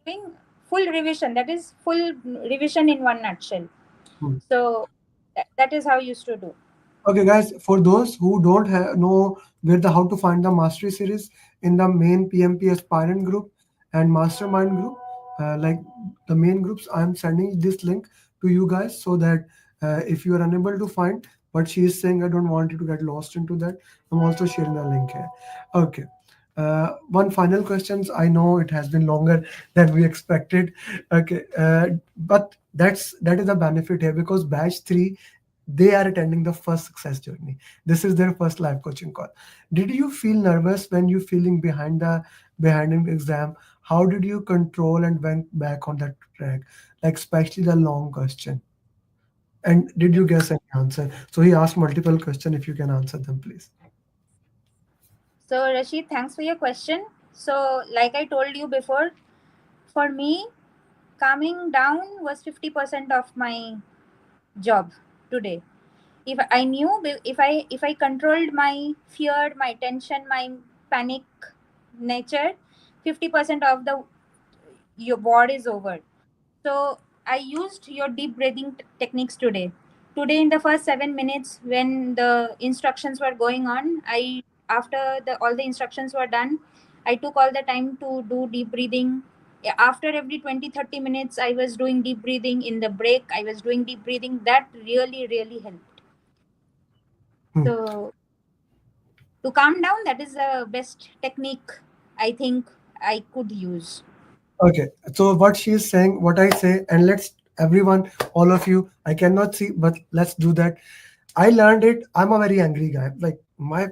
thing doing full revision. That is full revision in one nutshell. So that is how I used to do. Okay, guys, for those who don't know where the how to find the mastery series in the main PMP aspirant group and mastermind group, like the main groups, I'm sending this link to you guys so that if you are unable to find what she is saying, I don't want you to get lost into that. I'm also sharing the link here. Okay. One final questions. I know it has been longer than we expected. Okay, but that is a benefit here because batch three they are attending the first success journey. This is their first live coaching call. Did you feel nervous when you feeling behind an exam? How did you control and went back on that track? Like especially the long question. And did you guess any answer? So he asked multiple questions. If you can answer them, please. So Rashid, thanks for your question. So like I told you before, for me, calming down was 50% of my job today. If I knew, if I controlled my fear, my tension, my panic nature, 50% of the your board is over. So I used your deep breathing techniques today. Today in the first 7 minutes when the instructions were going on, I after the all the instructions were done, I took all the time to do deep breathing. Yeah, after every 20-30 minutes, I was doing deep breathing. In the break, I was doing deep breathing. That really helped. So to calm down, that is the best technique I think I could use. Okay, so what she is saying, what I say, and let's everyone, all of you, I cannot see, but let's do that. I learned it. I'm a very angry guy. Like my,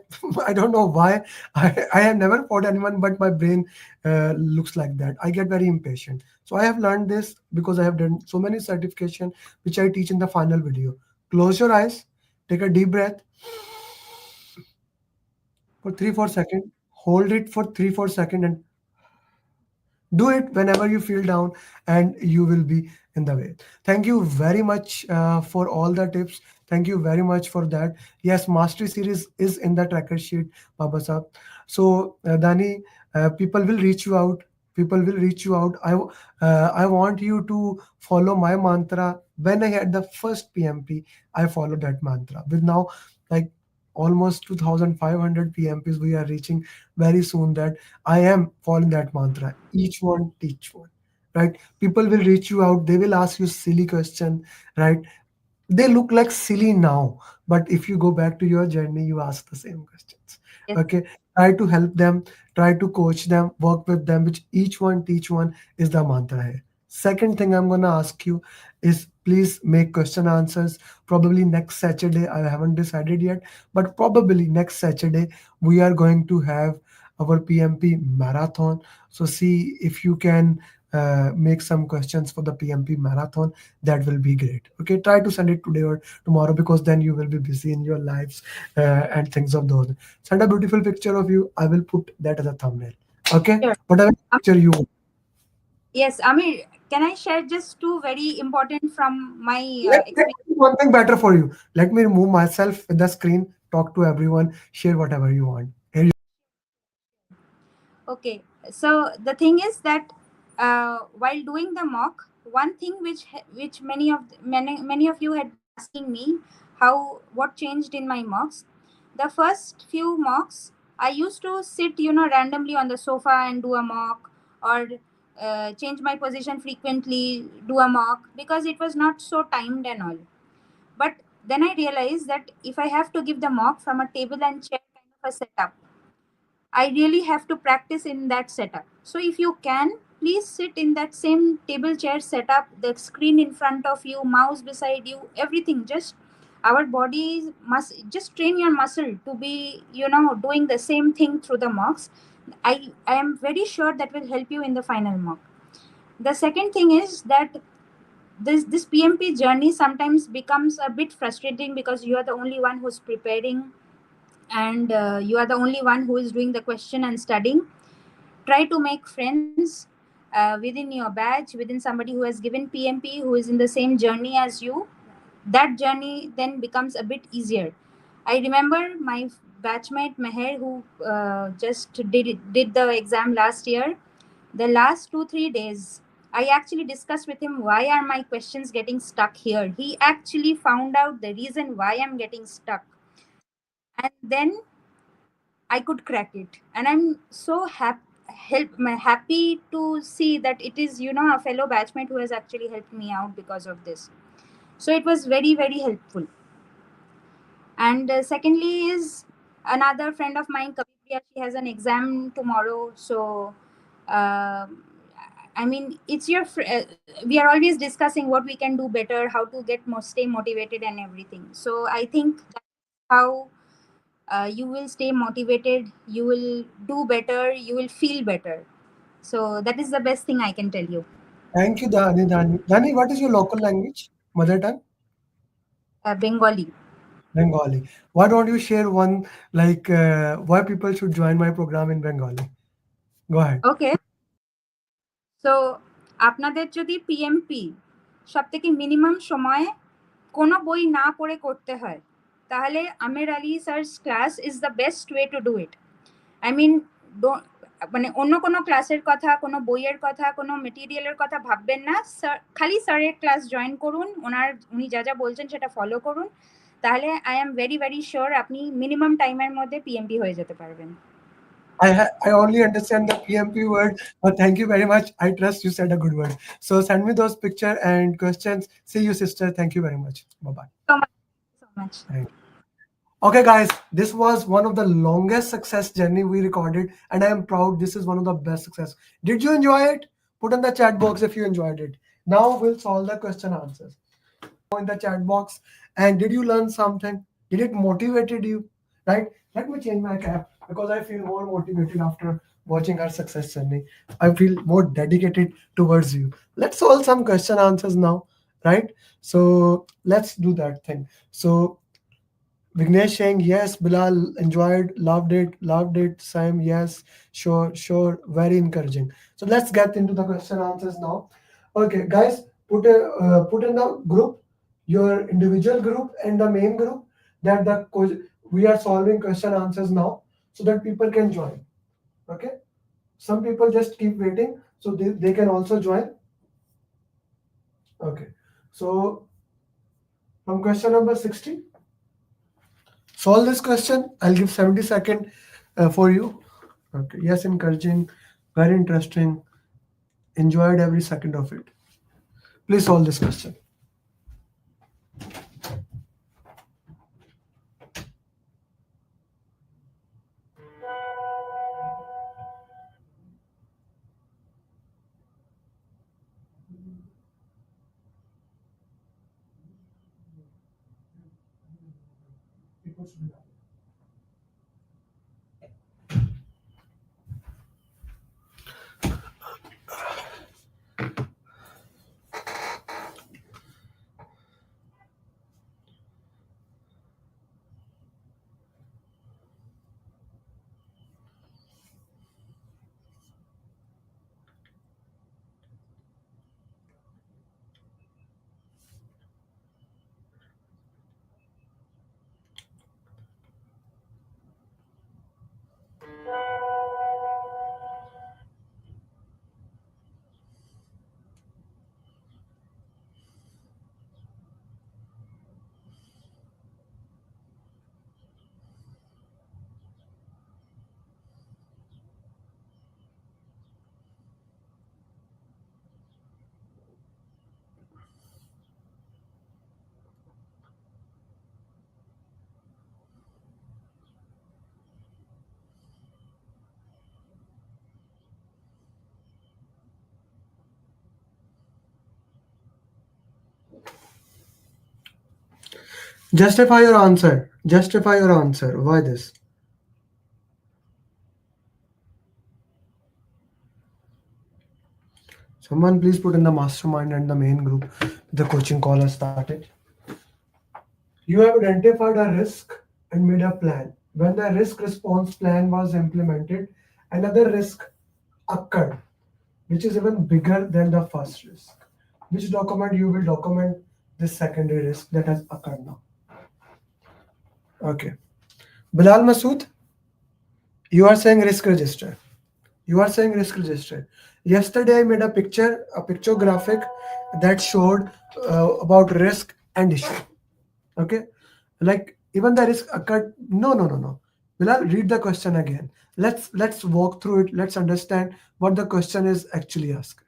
I don't know why. I have never fought anyone, but my brain looks like that. I get very impatient. So I have learned this because I have done so many certification, which I teach in the final video. Close your eyes, take a deep breath for 3-4 seconds, hold it for 3-4 seconds, and do it whenever you feel down and you will be in the way. Thank you very much for all the tips. Thank you very much for that. Yes, mastery series is in the tracker sheet, Baba Saab. So Dani, people will reach you out. People will reach you out. I want you to follow my mantra. When I had the first PMP, I followed that mantra. With now like almost 2,500 PMPs we are reaching very soon, that I am following that mantra. Each one, teach one. Right? People will reach you out. They will ask you silly question. Right? They look like silly now, but if you go back to your journey, you ask the same questions. Yes. Okay. Try to help them. Try to coach them. Work with them. Which each one, teach one is the mantra here. Second thing I'm gonna ask you is please make question answers. Probably next Saturday. I haven't decided yet, but probably next Saturday we are going to have our PMP marathon. So see if you can make some questions for the PMP marathon. That will be great. Okay, try to send it today or tomorrow because then you will be busy in your lives and things of those. Send a beautiful picture of you. I will put that as a thumbnail. Okay, Sure. whatever picture you want. Yes, Amir, can I share just two very important from my Let experience? me do one thing better for you. Let me remove myself with the screen. Talk to everyone. Share whatever you want. Here you. Okay, so the thing is that while doing the mock, one thing which many of you had been asking me, how what changed in my mocks. The first few mocks, I used to sit, randomly on the sofa and do a mock, or change my position frequently, do a mock, because it was not so timed and all. But then I realized that if I have to give the mock from a table and chair kind of a setup, I really have to practice in that setup. So if you can, please sit in that same table chair setup, the screen in front of you, mouse beside you, everything. Just our bodies must just train your muscle to be, doing the same thing through the mocks. I am very sure that will help you in the final mock. The second thing is that this PMP journey sometimes becomes a bit frustrating because you are the only one who's preparing, and you are the only one who is doing the question and studying. Try to make friends within your batch, within somebody who has given PMP, who is in the same journey as you. That journey then becomes a bit easier. I remember my batchmate Meher, who just did the exam last year. The last 2-3 days, I actually discussed with him, why are my questions getting stuck here. He actually found out the reason why I'm getting stuck, and then I could crack it. And I'm so happy to see that it is, a fellow batchmate who has actually helped me out because of this. So it was very, very helpful. And secondly is another friend of mine, Kavipriya, she has an exam tomorrow. So, I mean, we are always discussing what we can do better, how to stay motivated and everything. So I think that's how you will stay motivated, you will do better, you will feel better. So that is the best thing I can tell you. Thank you, Dani. Dani, what is your local language? Mother tongue? Bengali. Bengali. Why don't you share one, like, why people should join my program in Bengali? Go ahead. Okay. So আপনাদের যদি PMP সবথেকে minimum সময়ে কোনো বই না পড়ে করতে হয়, তাহলে Amer Ali sir's class is the best way to do it. I mean, মানে অন্য কোনো ক্লাসের কথা, কোনো বইয়ের কথা, কোনো মেটেরিয়ালের কথা ভাববেন না। খালি স্যারের ক্লাস জয়েন করুন, উনি যা যা বলছেন সেটা ফলো করুন, তাহলে I am very very sure আপনি মিনিমাম টাইমের মধ্যে পিএমপি হয়ে যেতে পারবেন। I only understand the PMP word, but thank you very much. I trust you said a good word. So send me those picture and questions. See you, sister. Thank you very much. Bye-bye. So much. Thank you. Okay, guys, this was one of the longest success journey we recorded, and I am proud. This is one of the best success. Did you enjoy it? Put in the chat box if you enjoyed it. Now we'll solve the question answers in the chat box. And did you learn something? Did it motivated you? Right? Let me change my cap because I feel more motivated after watching our success journey. I feel more dedicated towards you. Let's solve some question answers now, right? So let's do that thing. So Vignesh saying yes, Bilal enjoyed, loved it. Sam, yes, sure, very encouraging. So let's get into the question answers now. Okay, guys, put in the group, your individual group and the main group, that we are solving question answers now, so that people can join. Okay, some people just keep waiting, so they can also join. Okay, so from question number 60. Solve this question. I'll give 70 seconds for you. Okay. Yes, encouraging, very interesting. Enjoyed every second of it. Please solve this question. Justify your answer. Justify your answer. Why this? Someone please put in the mastermind and the main group. The coaching call has started. You have identified a risk and made a plan. When the risk response plan was implemented, another risk occurred, which is even bigger than the first risk. Which document you will document this secondary risk that has occurred now? Okay. Bilal Masood, you are saying risk register. You are saying risk register. Yesterday I made a picture graphic that showed about risk and issue. Okay, like even the risk occurred. No. Bilal, read the question again. Let's walk through it. Let's understand what the question is actually asking.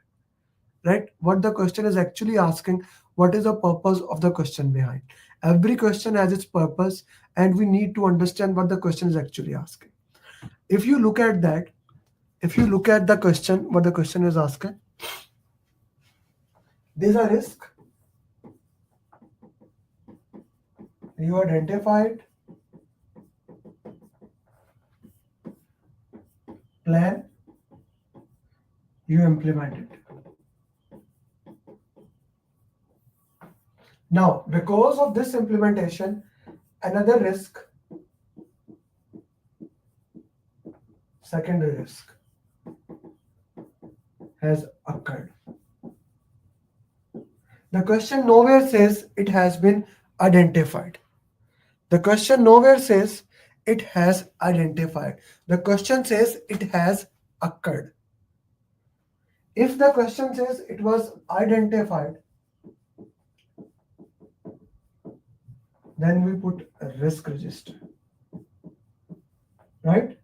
Right? What the question is actually asking. What is the purpose of the question behind? Every question has its purpose, and we need to understand what the question is actually asking. If you look at that, if you look at the question, what the question is asking, there's a risk. You identified, plan, you implement it. Now, because of this implementation, another risk, secondary risk, has occurred. The question nowhere says it has been identified. The question nowhere says it has identified. The question says it has occurred. If the question says it was identified, then we put a risk register. Right?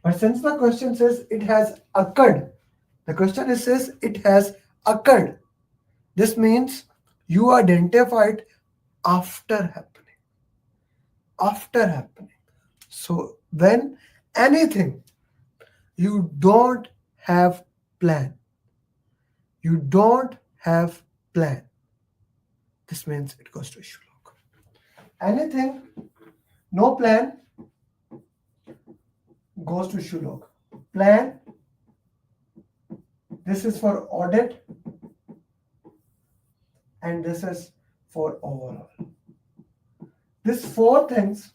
But since the question says it has occurred, the question says it has occurred. This means you identified after happening. After happening. So when anything you don't have plan, you don't have plan, this means it goes to issue log. Anything, no plan, goes to issue log. Plan, this is for audit, and this is for overall. These four things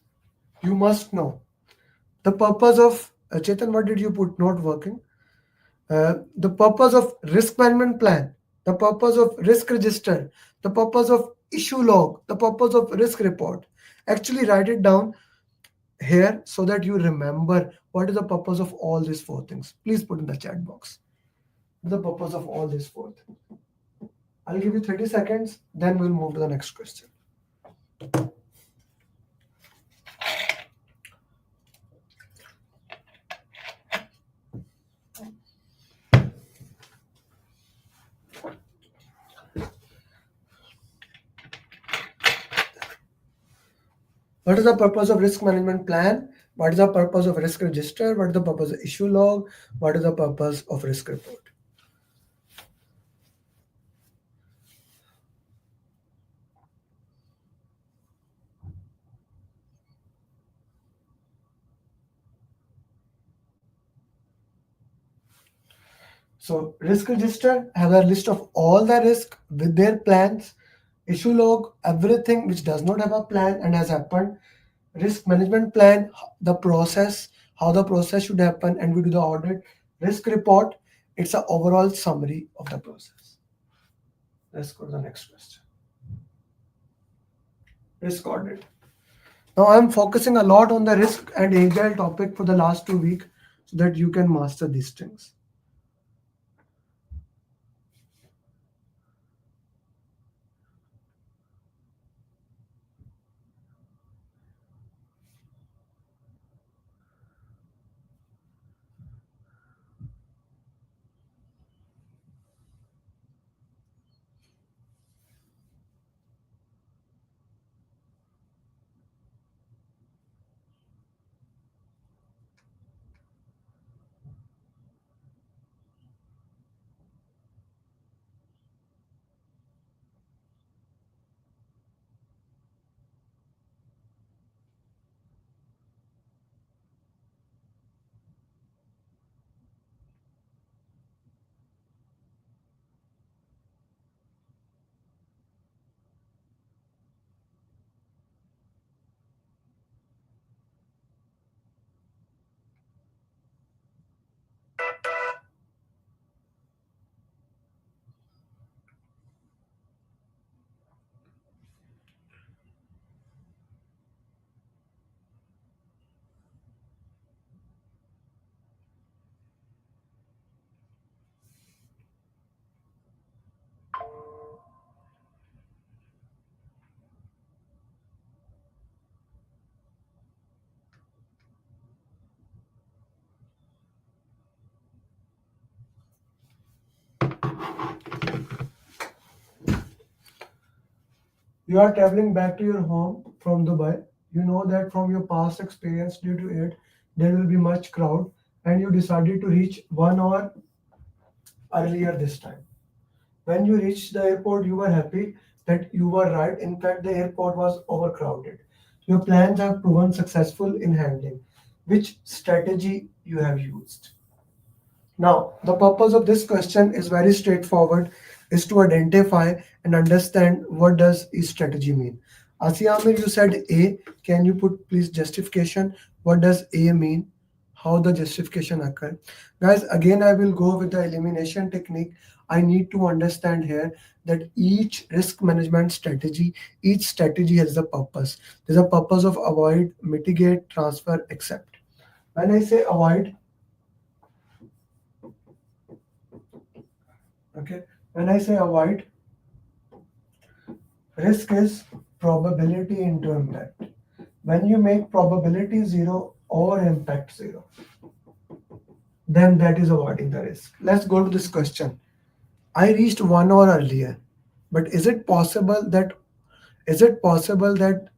you must know. The purpose of, Chetan, what did you put? Not working. The purpose of risk management plan, the purpose of risk register, the purpose of issue log, the purpose of risk report. Actually write it down here so that you remember what is the purpose of all these four things. Please put in the chat box the purpose of all these four things. I'll give you 30 seconds, then we'll move to the next question. What is the purpose of risk management plan? What is the purpose of risk register? What is the purpose of issue log? What is the purpose of risk report? So risk register has a list of all the risk with their plans. Issue log, everything which does not have a plan and has happened. Risk management plan, the process, how the process should happen, and we do the audit. Risk report, it's an overall summary of the process. Let's go to the next question. Risk audit. Now I'm focusing a lot on the risk and agile topic for the last 2 weeks so that you can master these things. You are traveling back to your home from Dubai. You know that from your past experience, due to it, there will be much crowd, and you decided to reach 1 hour earlier this time. When you reached the airport, you were happy that you were right. In fact, the airport was overcrowded. Your plans have proven successful in handling. Which strategy you have used? Now, the purpose of this question is very straightforward, is to identify and understand what does each strategy mean. Asiamir, you said A. Can you put please justification? What does A mean? How the justification occur? Guys, again, I will go with the elimination technique. I need to understand here that each risk management strategy, each strategy has a purpose. There's a purpose of avoid, mitigate, transfer, accept. When I say avoid, okay, when I say avoid, risk is probability into impact. When you make probability 0 or impact 0, then that is avoiding the risk. Let's go to this question. I reached 1 hour earlier, but is it possible that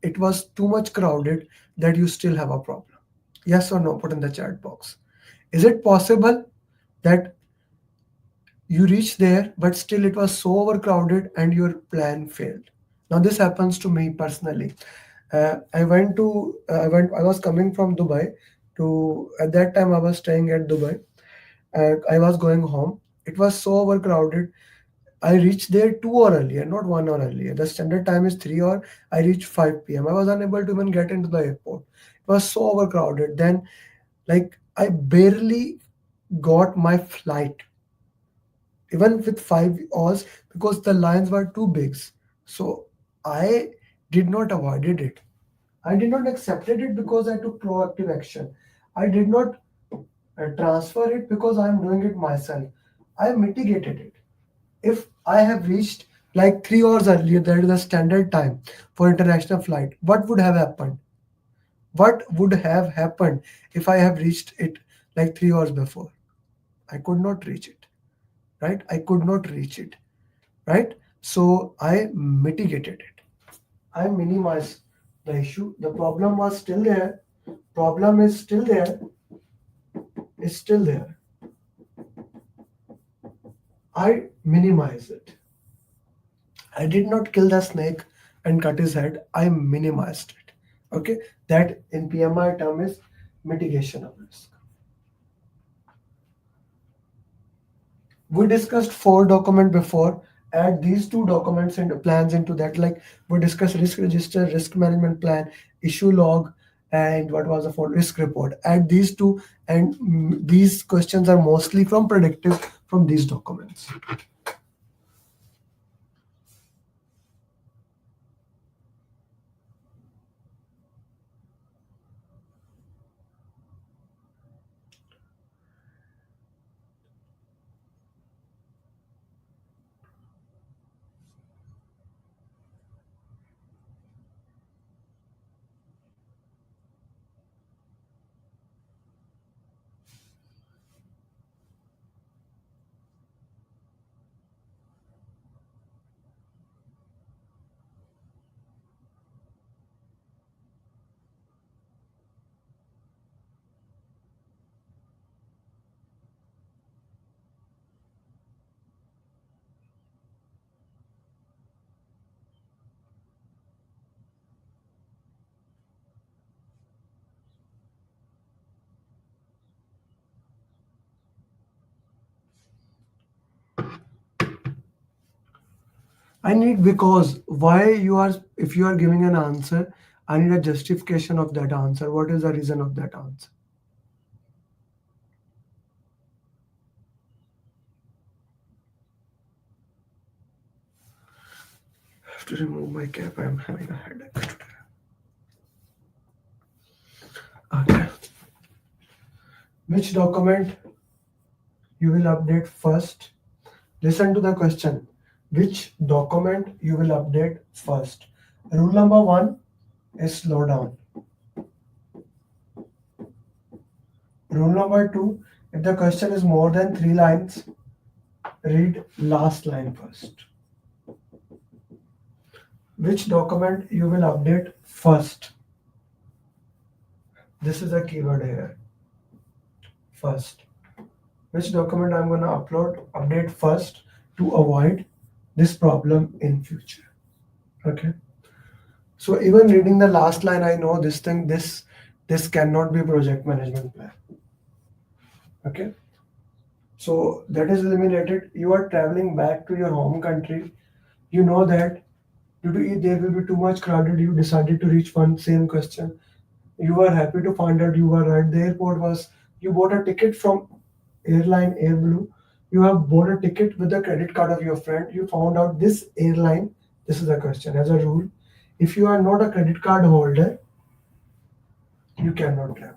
it was too much crowded that you still have a problem? Yes or no? Put in the chat box. Is it possible that you reached there, but still it was so overcrowded and your plan failed? Now this happens to me personally. I was coming from Dubai at that time I was staying at Dubai. I was going home. It was so overcrowded. I reached there 2 hours earlier, not 1 hour earlier. The standard time is 3 hours. I reached 5 p.m. I was unable to even get into the airport. It was so overcrowded. Then, I barely got my flight, even with 5 hours, because the lines were too big. So I did not avoided it. I did not accepted it because I took proactive action. I did not transfer it because I am doing it myself. I mitigated it. If I have reached 3 hours earlier, that is the standard time for international flight, what would have happened? What would have happened if I have reached it 3 hours before? I could not reach it, right? I could not reach it, right? So I mitigated it. I minimized the issue. The problem was still there. Problem is still there. It's still there. I minimize it. I did not kill the snake and cut his head. I minimized it. Okay, that in PMI term is mitigation of risk. We discussed 4 documents before. Add these 2 documents and plans into that. We discussed risk register, risk management plan, issue log, and what was the 4 risk report. Add these 2, and these questions are mostly from predictive from these documents. I need, because if you are giving an answer, I need a justification of that answer. What is the reason of that answer? I have to remove my cap. I am having a headache today. Okay. Which document you will update first? Listen to the question. Which document you will update first? Rule number 1 is slow down. Rule number 2, if the question is more than 3 lines, read last line first. which document you will update first. This is a keyword here. First. Which document I'm going to update first to avoid this problem in future. Okay. So even reading the last line, I know this cannot be project management plan. Okay. So that is eliminated. You are traveling back to your home country. You know that due to there will be too much crowded, you decided to reach one same question. You were happy to find out you were right. The airport was, you bought a ticket from airline AirBlue. You have bought a ticket with the credit card of your friend. You found out this airline, this is the question. As a rule, if you are not a credit card holder, you cannot travel.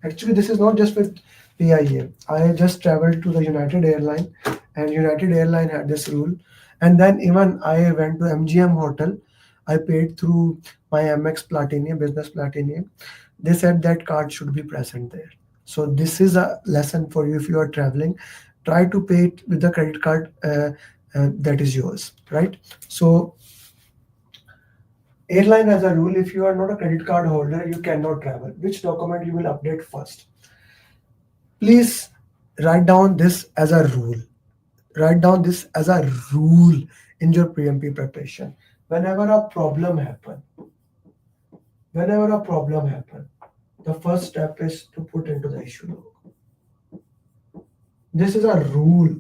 Actually, this is not just with PIA. I just traveled to the United Airline, and United Airline had this rule. And then even I went to MGM Hotel. I paid through my MX Platinum, Business Platinum. They said that card should be present there. So this is a lesson for you. If you are traveling, try to pay it with the credit card that is yours, right? So airline has a rule, if you are not a credit card holder, you cannot travel. Which document you will update first? Please write down this as a rule. Write down this as a rule in your PMP preparation. Whenever a problem happens, the first step is to put into the issue log. This is a rule.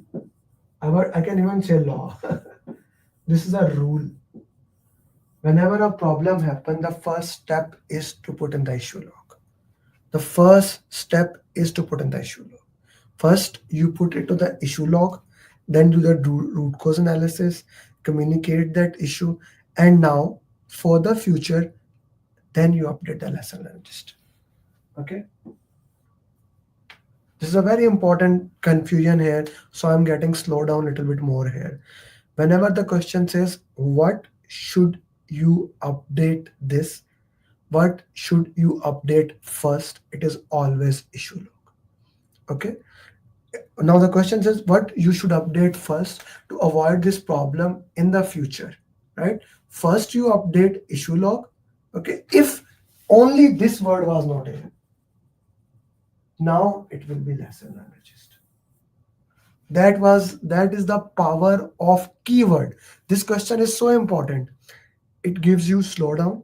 I can even say law. This is a rule. Whenever a problem happens, the first step is to put in the issue log. The first step is to put in the issue log. First, you put it to the issue log, then do the root cause analysis, communicate that issue, and now for the future, then you update the lesson register. Okay. This is a very important confusion here, so I'm getting slowed down a little bit more here. Whenever the question says, what should you update this? What should you update first? It is always issue log. Okay. Now the question says what you should update first to avoid this problem in the future, right? First you update issue log. Okay. If only this word was not here, now it will be lesson unregistered. That is the power of keyword. This question is so important. It gives you slow down.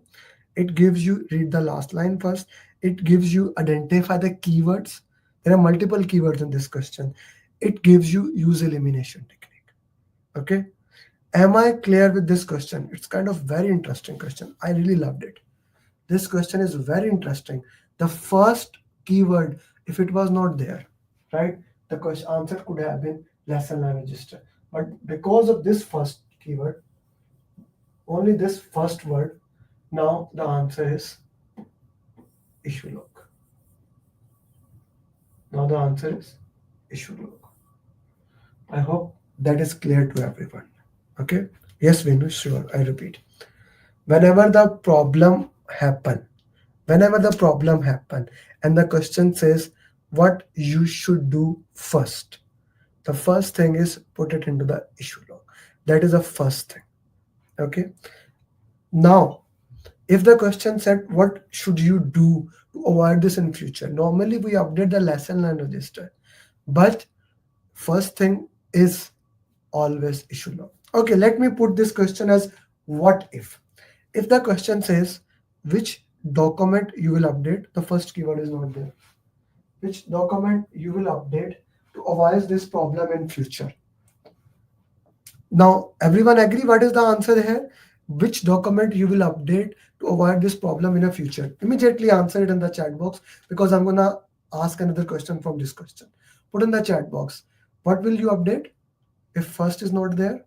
It gives you read the last line first. It gives you identify the keywords. There are multiple keywords in this question. It gives you use elimination technique. Okay. Am I clear with this question? It's kind of very interesting question. I really loved it. This question is very interesting. The first keyword, if it was not there, right, the question answer could have been lesson line register. But because of this first keyword, only this first word, now the answer is issue log. Now the answer is issue log. I hope that is clear to everyone. Okay. Yes, Venu, sure. I repeat. Whenever the problem happen, and the question says what you should do first, the first thing is put it into the issue log. That is the first thing. Okay. Now, if the question said what should you do to avoid this in future, normally we update the lesson line register, but first thing is always issue log. Okay, let me put this question as what if. If the question says which document you will update, the first keyword is not there. Which document you will update to avoid this problem in future. Now, everyone agree what is the answer here? Which document you will update to avoid this problem in the future? Immediately answer it in the chat box, because I'm gonna ask another question from this question. Put in the chat box. What will you update if first is not there?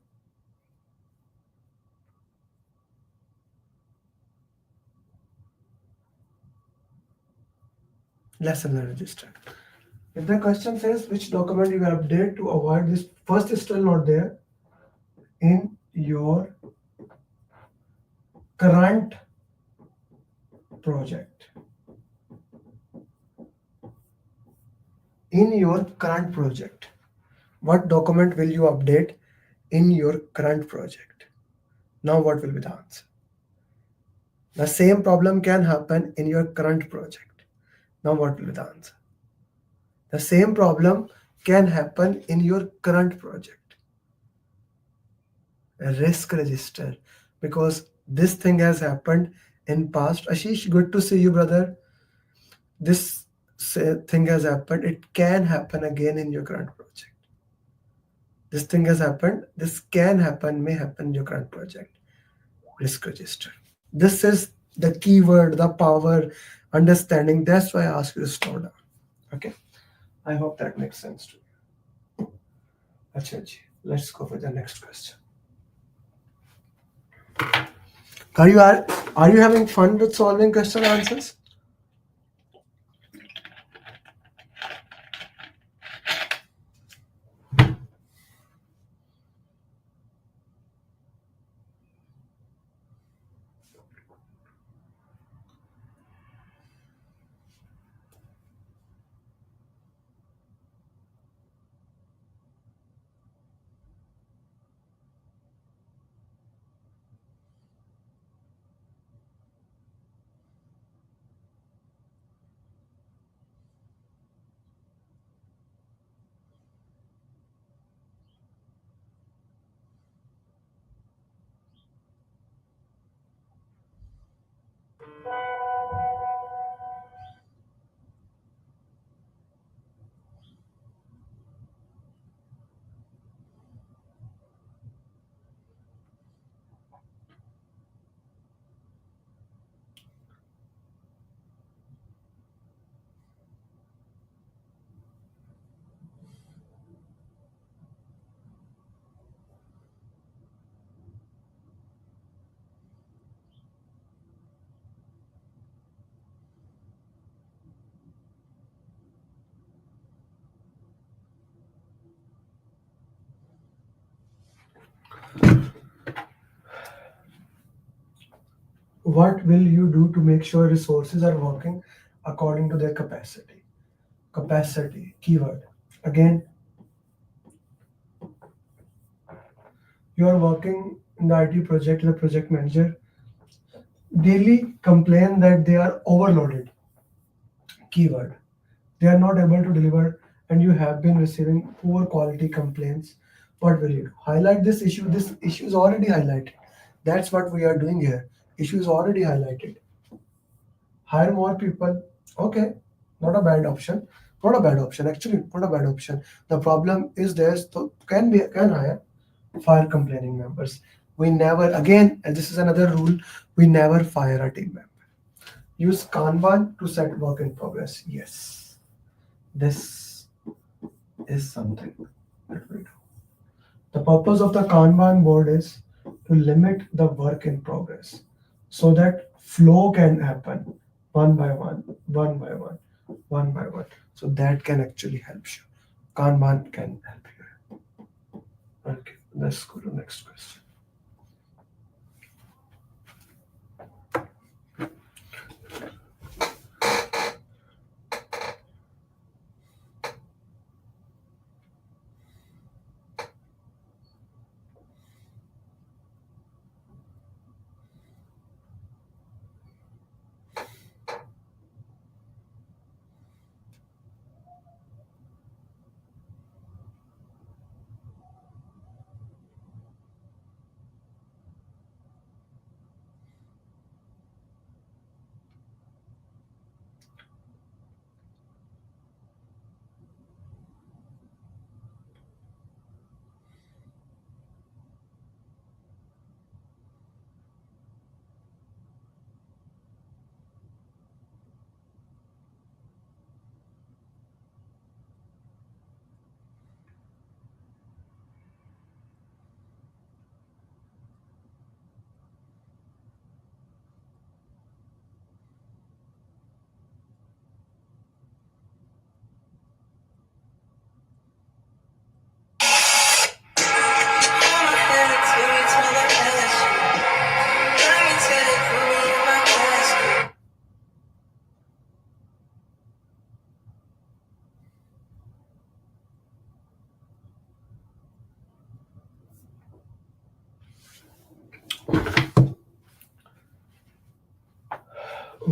Lesson register. If the question says which document you will update to avoid this, first is still not there in your current project. In your current project, what document will you update in your current project? Now what will be the answer? The same problem can happen in your current project. Now what will be the answer? The same problem can happen in your current project. A risk register, because this thing has happened in past. Ashish, good to see you, brother. This thing has happened. It can happen again in your current project. This thing has happened. This can happen, may happen in your current project. Risk register. This is the keyword, the power, understanding. That's why I ask you to slow down. Okay. I hope that makes sense to you. Achaji, let's go for the next question. Are you having fun with solving question answers? What will you do to make sure resources are working according to their capacity? Capacity, keyword. Again, you are working in the IT project, the project manager daily complain that they are overloaded. Keyword. They are not able to deliver and you have been receiving poor quality complaints. What will you do? Highlight this issue. This issue is already highlighted. That's what we are doing here. Issue is already highlighted. Hire more people. Okay, not a bad option. Not a bad option. Actually, not a bad option. The problem is there. So can hire. Fire complaining members. We never, again, and this is another rule, we never fire a team member. Use Kanban to set work in progress. Yes, this is something that we do. The purpose of the Kanban board is to limit the work in progress so that flow can happen one by one, one by one, one by one. So that can actually help you. Kanban can help you. Okay, let's go to the next question.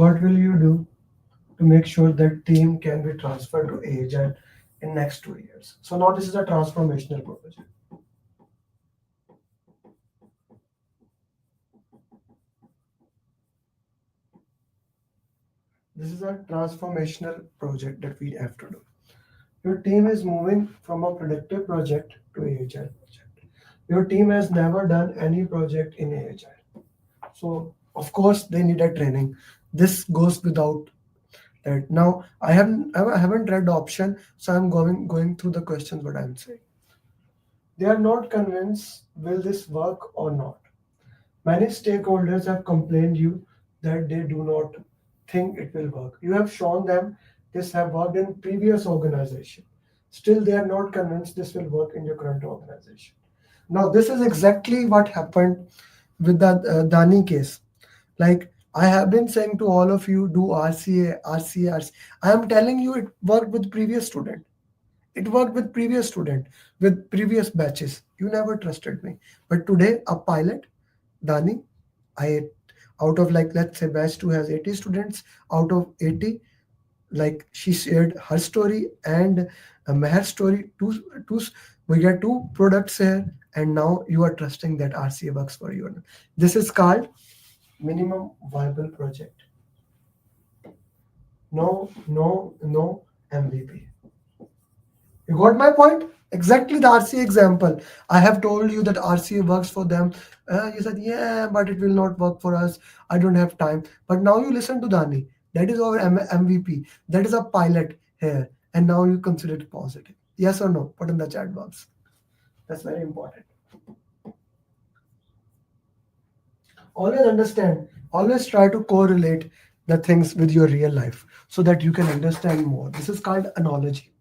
what will you do to make sure that team can be transferred to Agile in next 2 years? So now this is a transformational project. This is a transformational project that we have to do. Your team is moving from a predictive project to Agile project. Your team has never done any project in Agile. So of course they need a training. This goes without that. Now I haven't read the option, so I'm going through the questions what I'm saying. They are not convinced will this work or not. Many stakeholders have complained you that they do not think it will work. You have shown them this have worked in previous organization. Still, they are not convinced this will work in your current organization. Now, this is exactly what happened with the Dani case. Like I have been saying to all of you, do RCA, RCA, RCA. I am telling you, it worked with previous student. It worked with previous student, with previous batches. You never trusted me. But today, a pilot, Dani, I out of like let's say batch 2 has 80 students, out of 80, like she shared her story and Meher's story. We get two products here, and now you are trusting that RCA works for you. This is called minimum viable project. No MVP. You got my point? Exactly the RCA example. I have told you that RCA works for them. You said, yeah, but it will not work for us. I don't have time. But now you listen to Dani. That is our MVP. That is a pilot here. And now you consider it positive. Yes or no? Put in the chat box. That's very important. Always understand. Always try to correlate the things with your real life so that you can understand more. This is called analogy.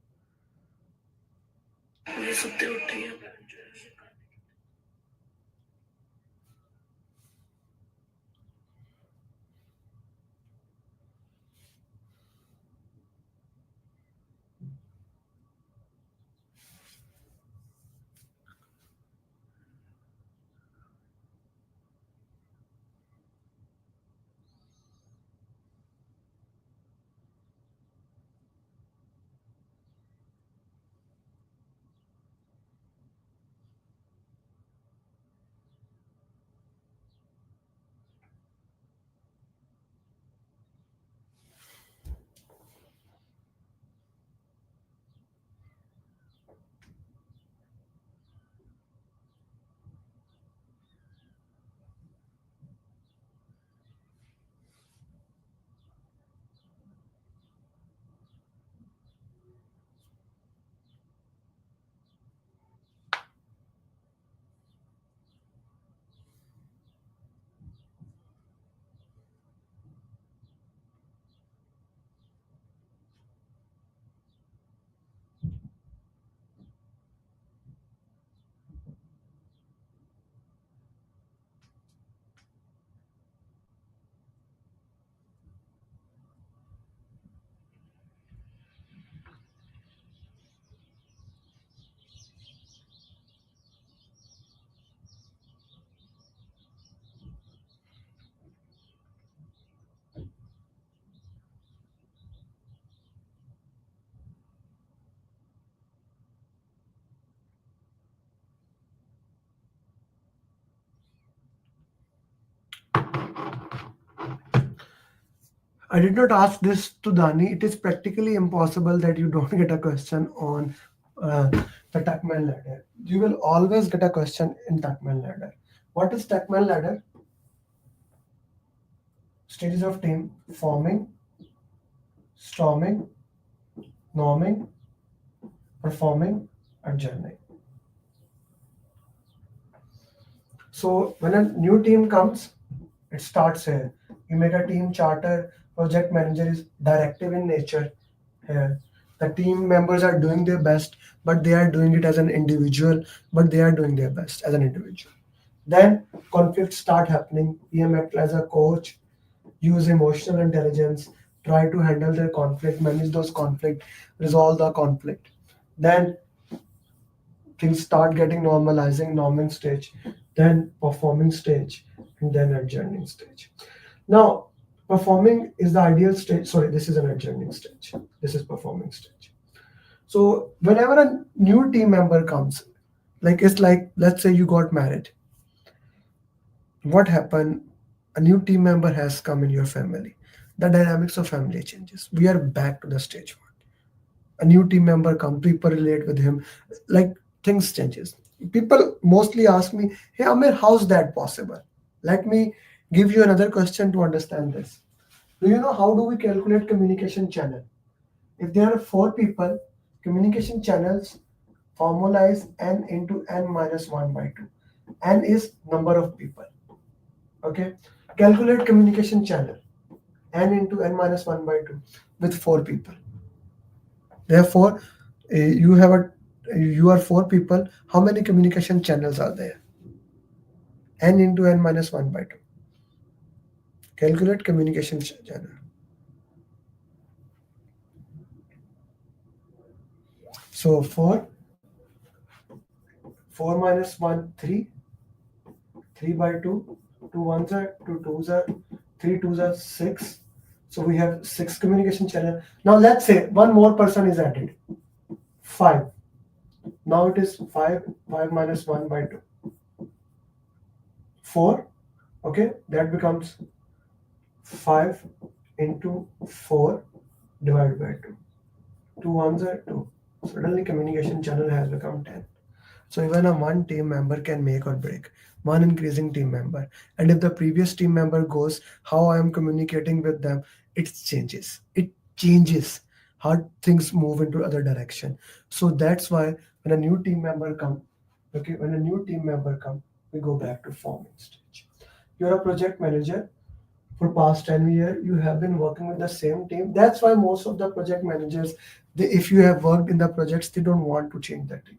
I did not ask this to Dani. It is practically impossible that you don't get a question on the Tuckman ladder. You will always get a question in Tuckman ladder. What is Tuckman ladder? Stages of team: forming, storming, norming, performing, adjourning. So when a new team comes, it starts here. You make a team charter. Project manager is directive in nature here. The team members are doing their best, but they are doing it as an individual, but they are doing their best as an individual. Then conflicts start happening. PM act as a coach, use emotional intelligence, try to handle their conflict, manage those conflict, resolve the conflict. Then things start getting normalizing, norming stage, then performing stage, and then adjourning stage. Now, Performing is the ideal stage. Sorry, this is an adjourning stage. This is performing stage. So whenever a new team member comes, like it's like, let's say you got married. What happened? A new team member has come in your family. The dynamics of family changes. We are back to the stage one. A new team member come, people relate with him, like things changes. People mostly ask me, hey Amir, how's that possible? Let me give you another question to understand this. Do you know how do we calculate communication channel? If there are 4 people, communication channels formalize n into n minus 1 by 2. N is number of people. Okay, calculate communication channel n into n minus 1 by 2 with 4 people. Therefore, you are 4 people. How many communication channels are there? N into n minus 1 by 2. Calculate communication channel. So 4 minus 1, 3. 3 by 2. 2 1s are 2 2s are 3 2s are 6. So we have 6 communication channel. Now let's say one more person is added. 5. Now it is 5 minus 1 by 2. 4. Okay, that becomes 5 into 4 divided by 2. 2 1s are 2. Suddenly communication channel has become 10. So even a one team member can make or break one increasing team member. And if the previous team member goes, how I am communicating with them, it changes. It changes how things move into other direction. So that's why when a new team member come, we go back to forming stage. You're a project manager. For past 10 years, you have been working with the same team. That's why most of the project managers, if you have worked in the projects, they don't want to change the team.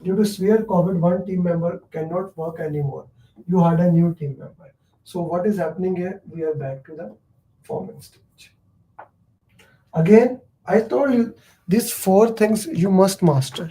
Due to severe COVID, one team member cannot work anymore. You had a new team member. So what is happening here? We are back to the forming stage. Again, I told you these 4 things you must master.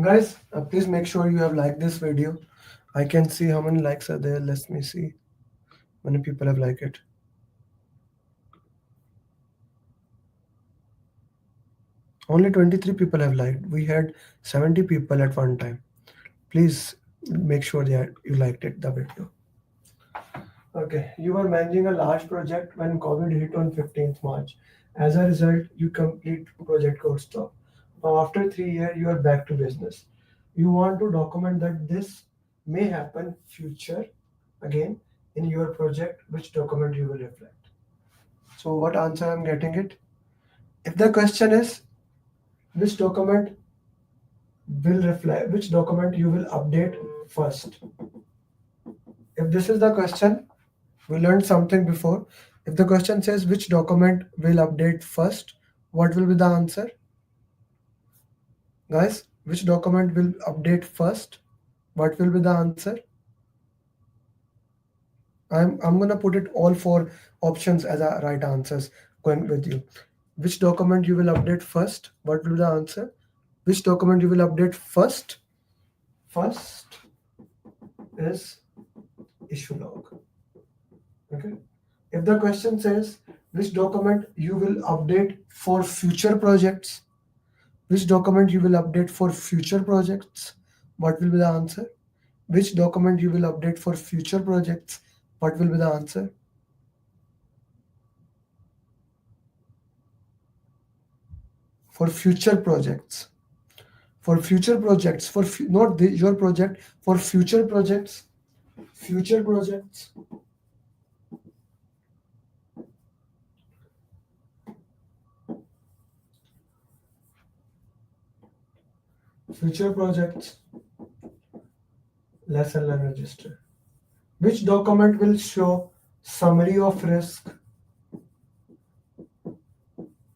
Guys, please make sure you have liked this video. I can see how many likes are there. Let me see. Many people have liked it. Only 23 people have liked. We had 70 people at one time. Please make sure that you liked it, the video. Okay, you are managing a large project when COVID hit on 15th March. As a result, you complete project got stopped. Now after 3 years, you are back to business. You want to document that this may happen future again in your project, which document you will reflect. So what answer I'm getting it? If the question is which document will reflect, which document you will update first. If this is the question, we learned something before. If the question says which document will update first, what will be the answer? Guys, which document will update first? What will be the answer? I'm gonna put it all four options as a right answers going with you. Which document you will update first? What will be the answer? Which document you will update first? First is issue log. Okay. If the question says which document you will update for future projects, which document you will update for future projects, what will be the answer? Which document you will update for future projects, what will be the answer? For future projects. For future projects, not your project, for future projects, future projects. Future projects, lesson learned register. Which document will show summary of risk?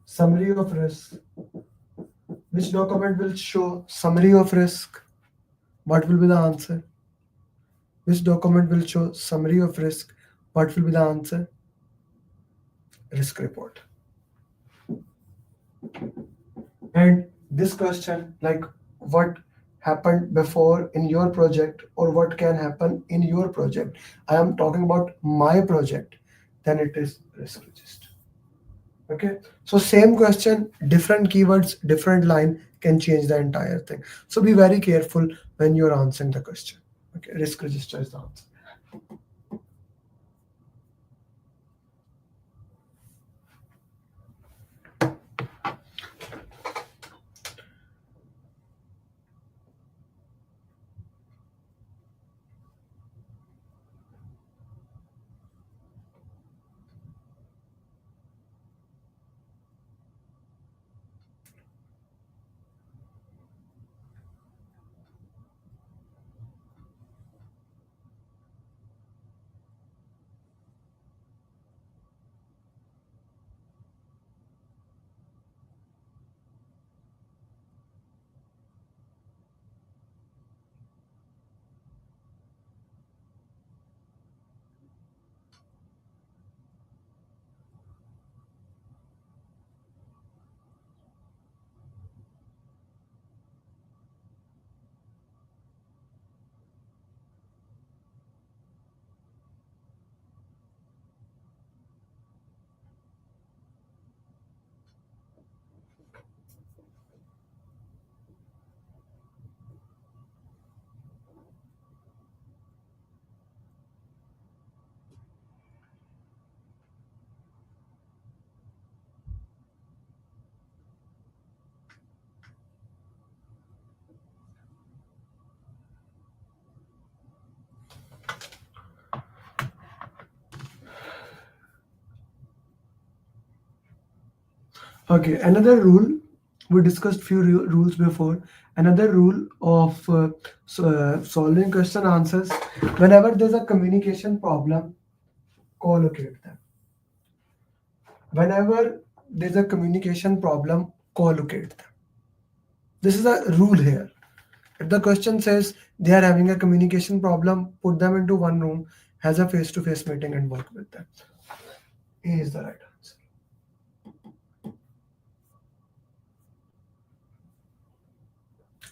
Summary of risk. Which document will show summary of risk? What will be the answer? Which document will show summary of risk? What will be the answer? Risk report. And this question, like what happened before in your project or what can happen in your project, I am talking about my project, then it is risk register. Okay, so same question, different keywords, different line can change the entire thing. So be very careful when you're answering the question. Okay, risk register is the answer. Okay, another rule, we discussed few rules before. Another rule of solving question answers, whenever there's a communication problem, co-locate them. Whenever there's a communication problem, co-locate them. This is a rule here. If the question says they are having a communication problem, put them into one room, has a face-to-face meeting and work with them. A is the right answer.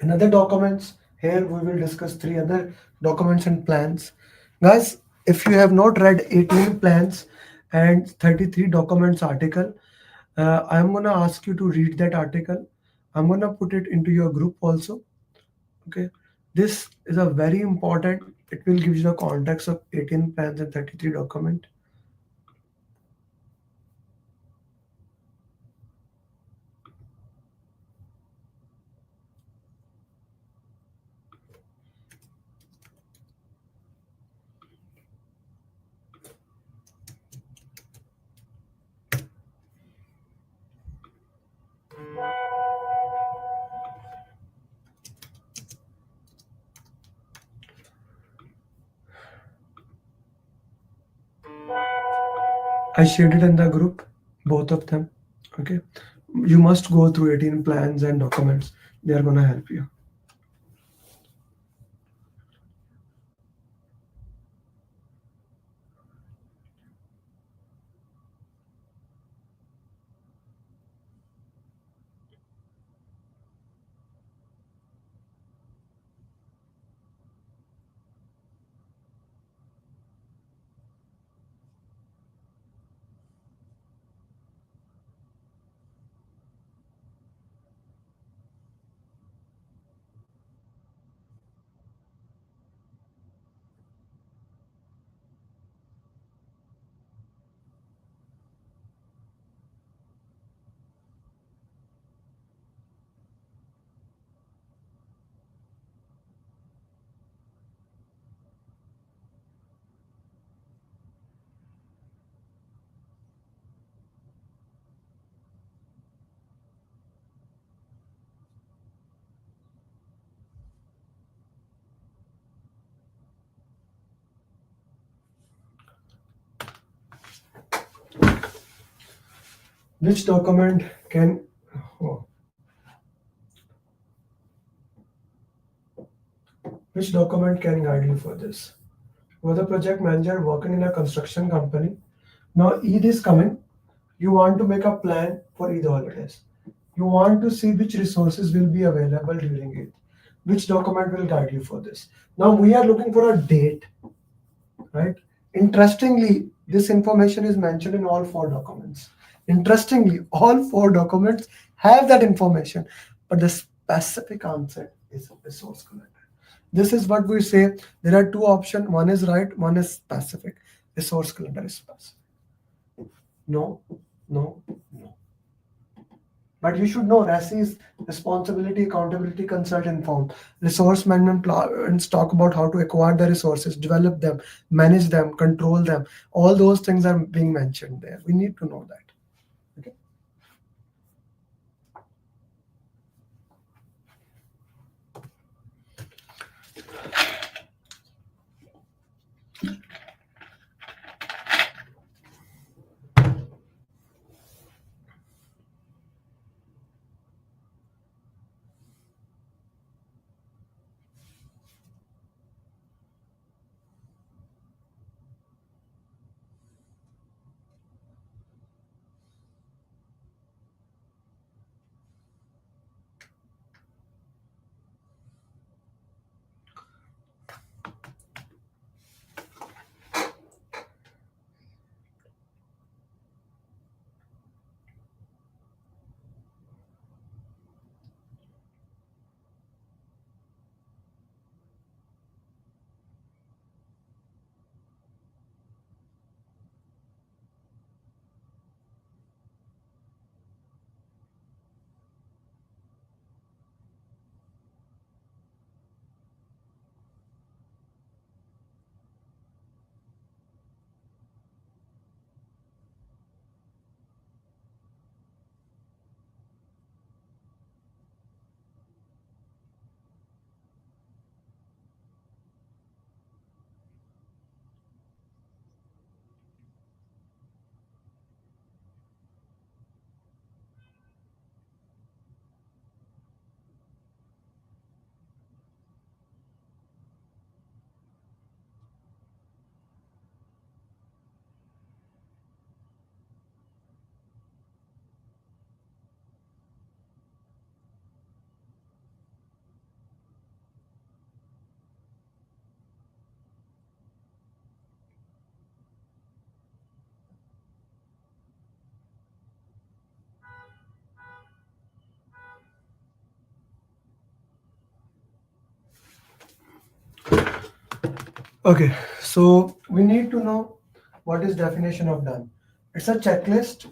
Another documents, here we will discuss 3 other documents and plans. Guys, if you have not read 18 plans and 33 documents article, I'm gonna ask you to read that article. I'm gonna put it into your group also. Okay, this is a very important, it will give you the context of 18 plans and 33 document. I shared it in the group, both of them. Okay. You must go through 18 plans and documents. They are going to help you. Which document can which document can guide you for this? For the project manager working in a construction company, now Eid is coming. You want to make a plan for Eid holidays. You want to see which resources will be available during it. Which document will guide you for this? Now we are looking for a date, right? Interestingly, this information is mentioned in all 4 documents. Interestingly, all 4 documents have that information, but the specific answer is resource calendar. This is what we say. There are 2 options. One is right, one is specific. Resource calendar is specific. No. But you should know RASI is responsibility, accountability, consult, inform. Resource management plans talk about how to acquire the resources, develop them, manage them, control them. All those things are being mentioned there. We need to know that. Okay. Okay, so we need to know what is definition of done. It's a checklist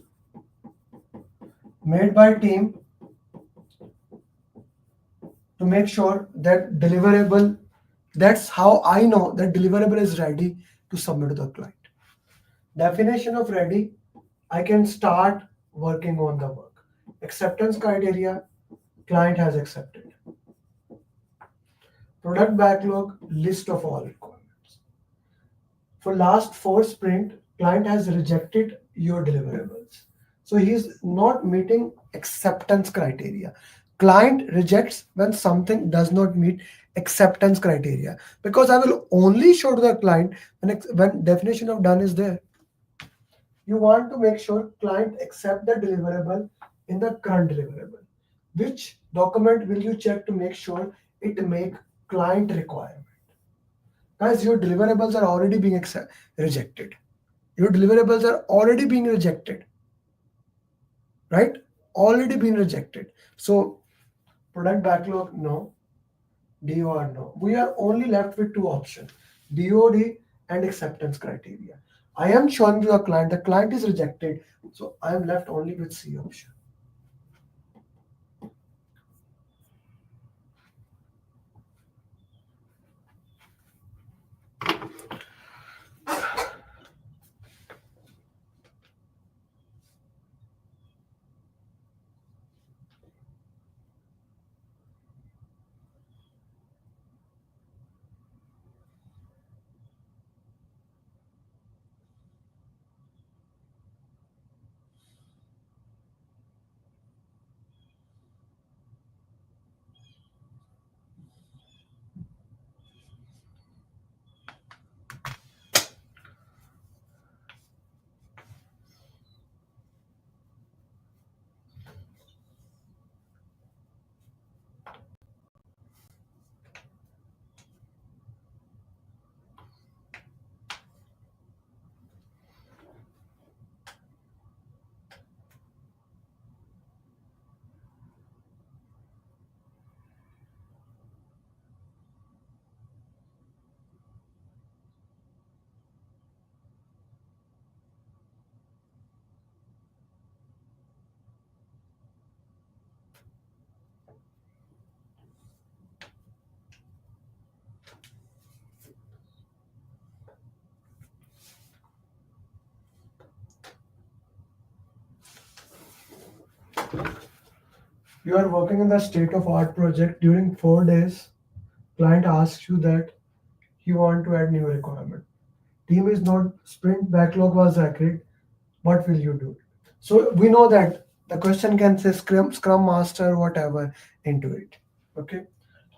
made by team to make sure that deliverable, that's how I know that deliverable is ready to submit to the client. Definition of ready, I can start working on the work. Acceptance criteria, client has accepted. Product backlog, list of all requirements. For last 4 sprint, client has rejected your deliverables. So he is not meeting acceptance criteria. Client rejects when something does not meet acceptance criteria, because I will only show to the client when definition of done is there. You want to make sure client accept the deliverable in the current deliverable. Which document will you check to make sure it make client requirement? Guys, your deliverables are already being rejected. Your deliverables are already being rejected, right? Already been rejected. So product backlog, no. DOR, no. We are only left with two options, DOD and acceptance criteria. I am showing to the client is rejected, so I am left only with C option. You are working in the state of art project during 4 days. Client asks you that he want to add new requirement. Team is not, sprint backlog was accurate. What will you do? So we know that the question can say Scrum Master, whatever into it. Okay.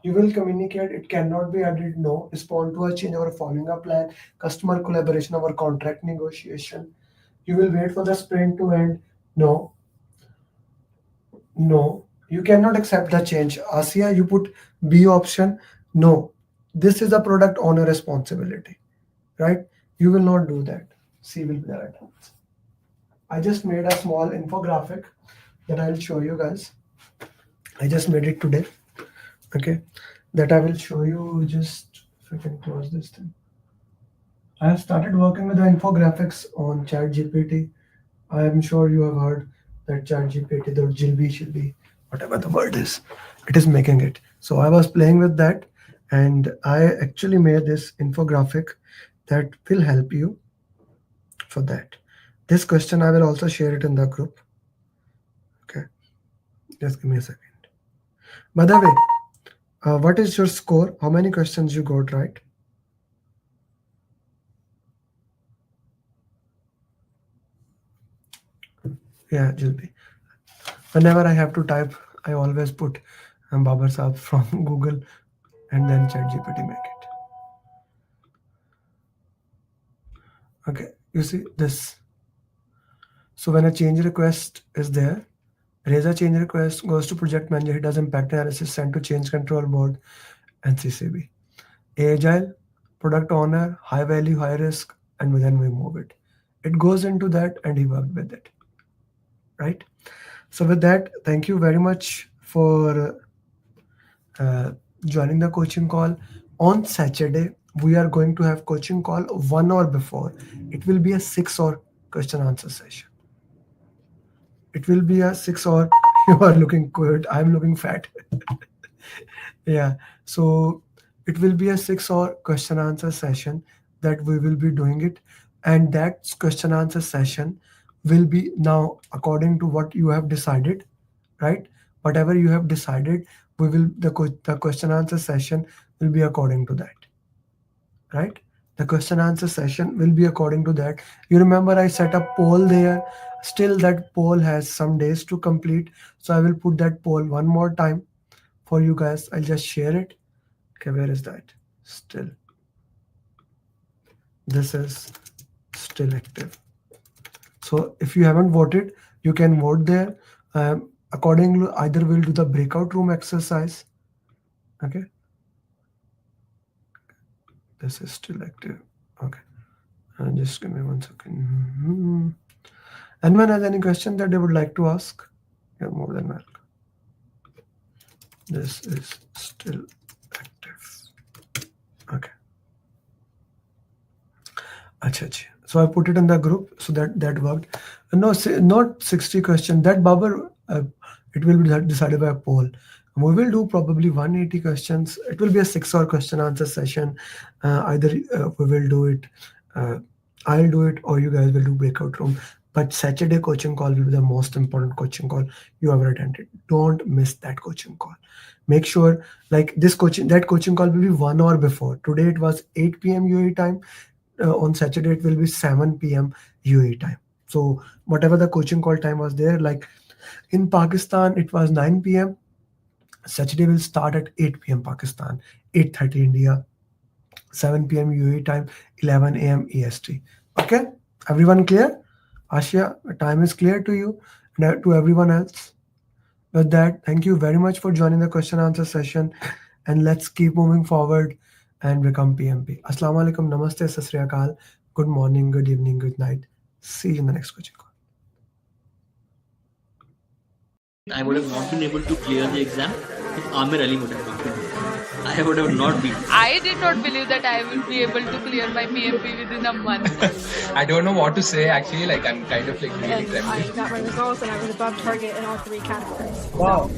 You will communicate, it cannot be added, no. Respond to a change or following a plan, customer collaboration or contract negotiation. You will wait for the sprint to end, no. No. You cannot accept the change. Asia, you put B option, no. This is a product owner responsibility, right? You will not do that. C will be the right answer. I just made a small infographic that I'll show you guys. I just made it today. Okay, that I will show you. Just if I can close this thing. I have started working with the infographics on ChatGPT. I am sure you have heard that ChatGPT, the Jilby, whatever the word is, it is making it. So I was playing with that, and I actually made this infographic that will help you for that. This question I will also share it in the group. Okay, just give me a second. By the way, what is your score? How many questions you got right? Yeah, Jilby. Whenever I have to type, I always put Babar Saab from Google and then ChatGPT make it. Okay, you see this. So when a change request is there, raise a change request, goes to project manager, it does impact analysis, sent to change control board and CCB. Agile, product owner, high value, high risk, and then we move it. It goes into that and he worked with it, right? So with that, thank you very much for joining the coaching call. On Saturday, we are going to have coaching call 1 hour before. It will be a 6-hour question answer session. It will be a 6-hour. You are looking good. I'm looking fat. Yeah. So it will be a 6-hour question answer session that we will be doing it. And that question answer session will be now according to what you have decided, right? Whatever you have decided, we will the question answer session will be according to that, right? The question answer session will be according to that. You remember I set a poll there. Still that poll has some days to complete. So I will put that poll one more time for you guys. I'll just share it. Okay, where is that? Still. This is still active. So if you haven't voted, you can vote there. Accordingly, either we'll do the breakout room exercise. Okay. This is still active. Okay. Just give me 1 second. Anyone has any question that they would like to ask? You're more than welcome. This is still active. Okay. Achha. So I put it in the group, so that worked. No, not 60 questions. That bubble, it will be decided by a poll. We will do probably 180 questions. It will be a 6-hour question answer session. Either we will do it, I'll do it, or you guys will do breakout room. But Saturday coaching call will be the most important coaching call you ever attended. Don't miss that coaching call. Make sure like that coaching call will be 1 hour before. Today it was 8 p.m. UAE time. On Saturday it will be 7 p.m. UAE time. So whatever the coaching call time was there, like in Pakistan it was 9 p.m. Saturday will start at 8 p.m. Pakistan, 8:30 India, 7 p.m. UAE time, 11 a.m. EST. Okay, everyone clear? Ashia, time is clear to you and to everyone else. With that, thank you very much for joining the question answer session, and let's keep moving forward and become PMP. Assalamu alaikum, namaste, sat sri akal, good morning, good evening, good night. See you in the next coaching call. I would have not been able to clear the exam if Amir Ali would have not. I would have not been. I did not believe that I will be able to clear my PMP within a month. I don't know what to say actually, like I'm kind of like really I got my results and I was above target in all 3 categories. Wow.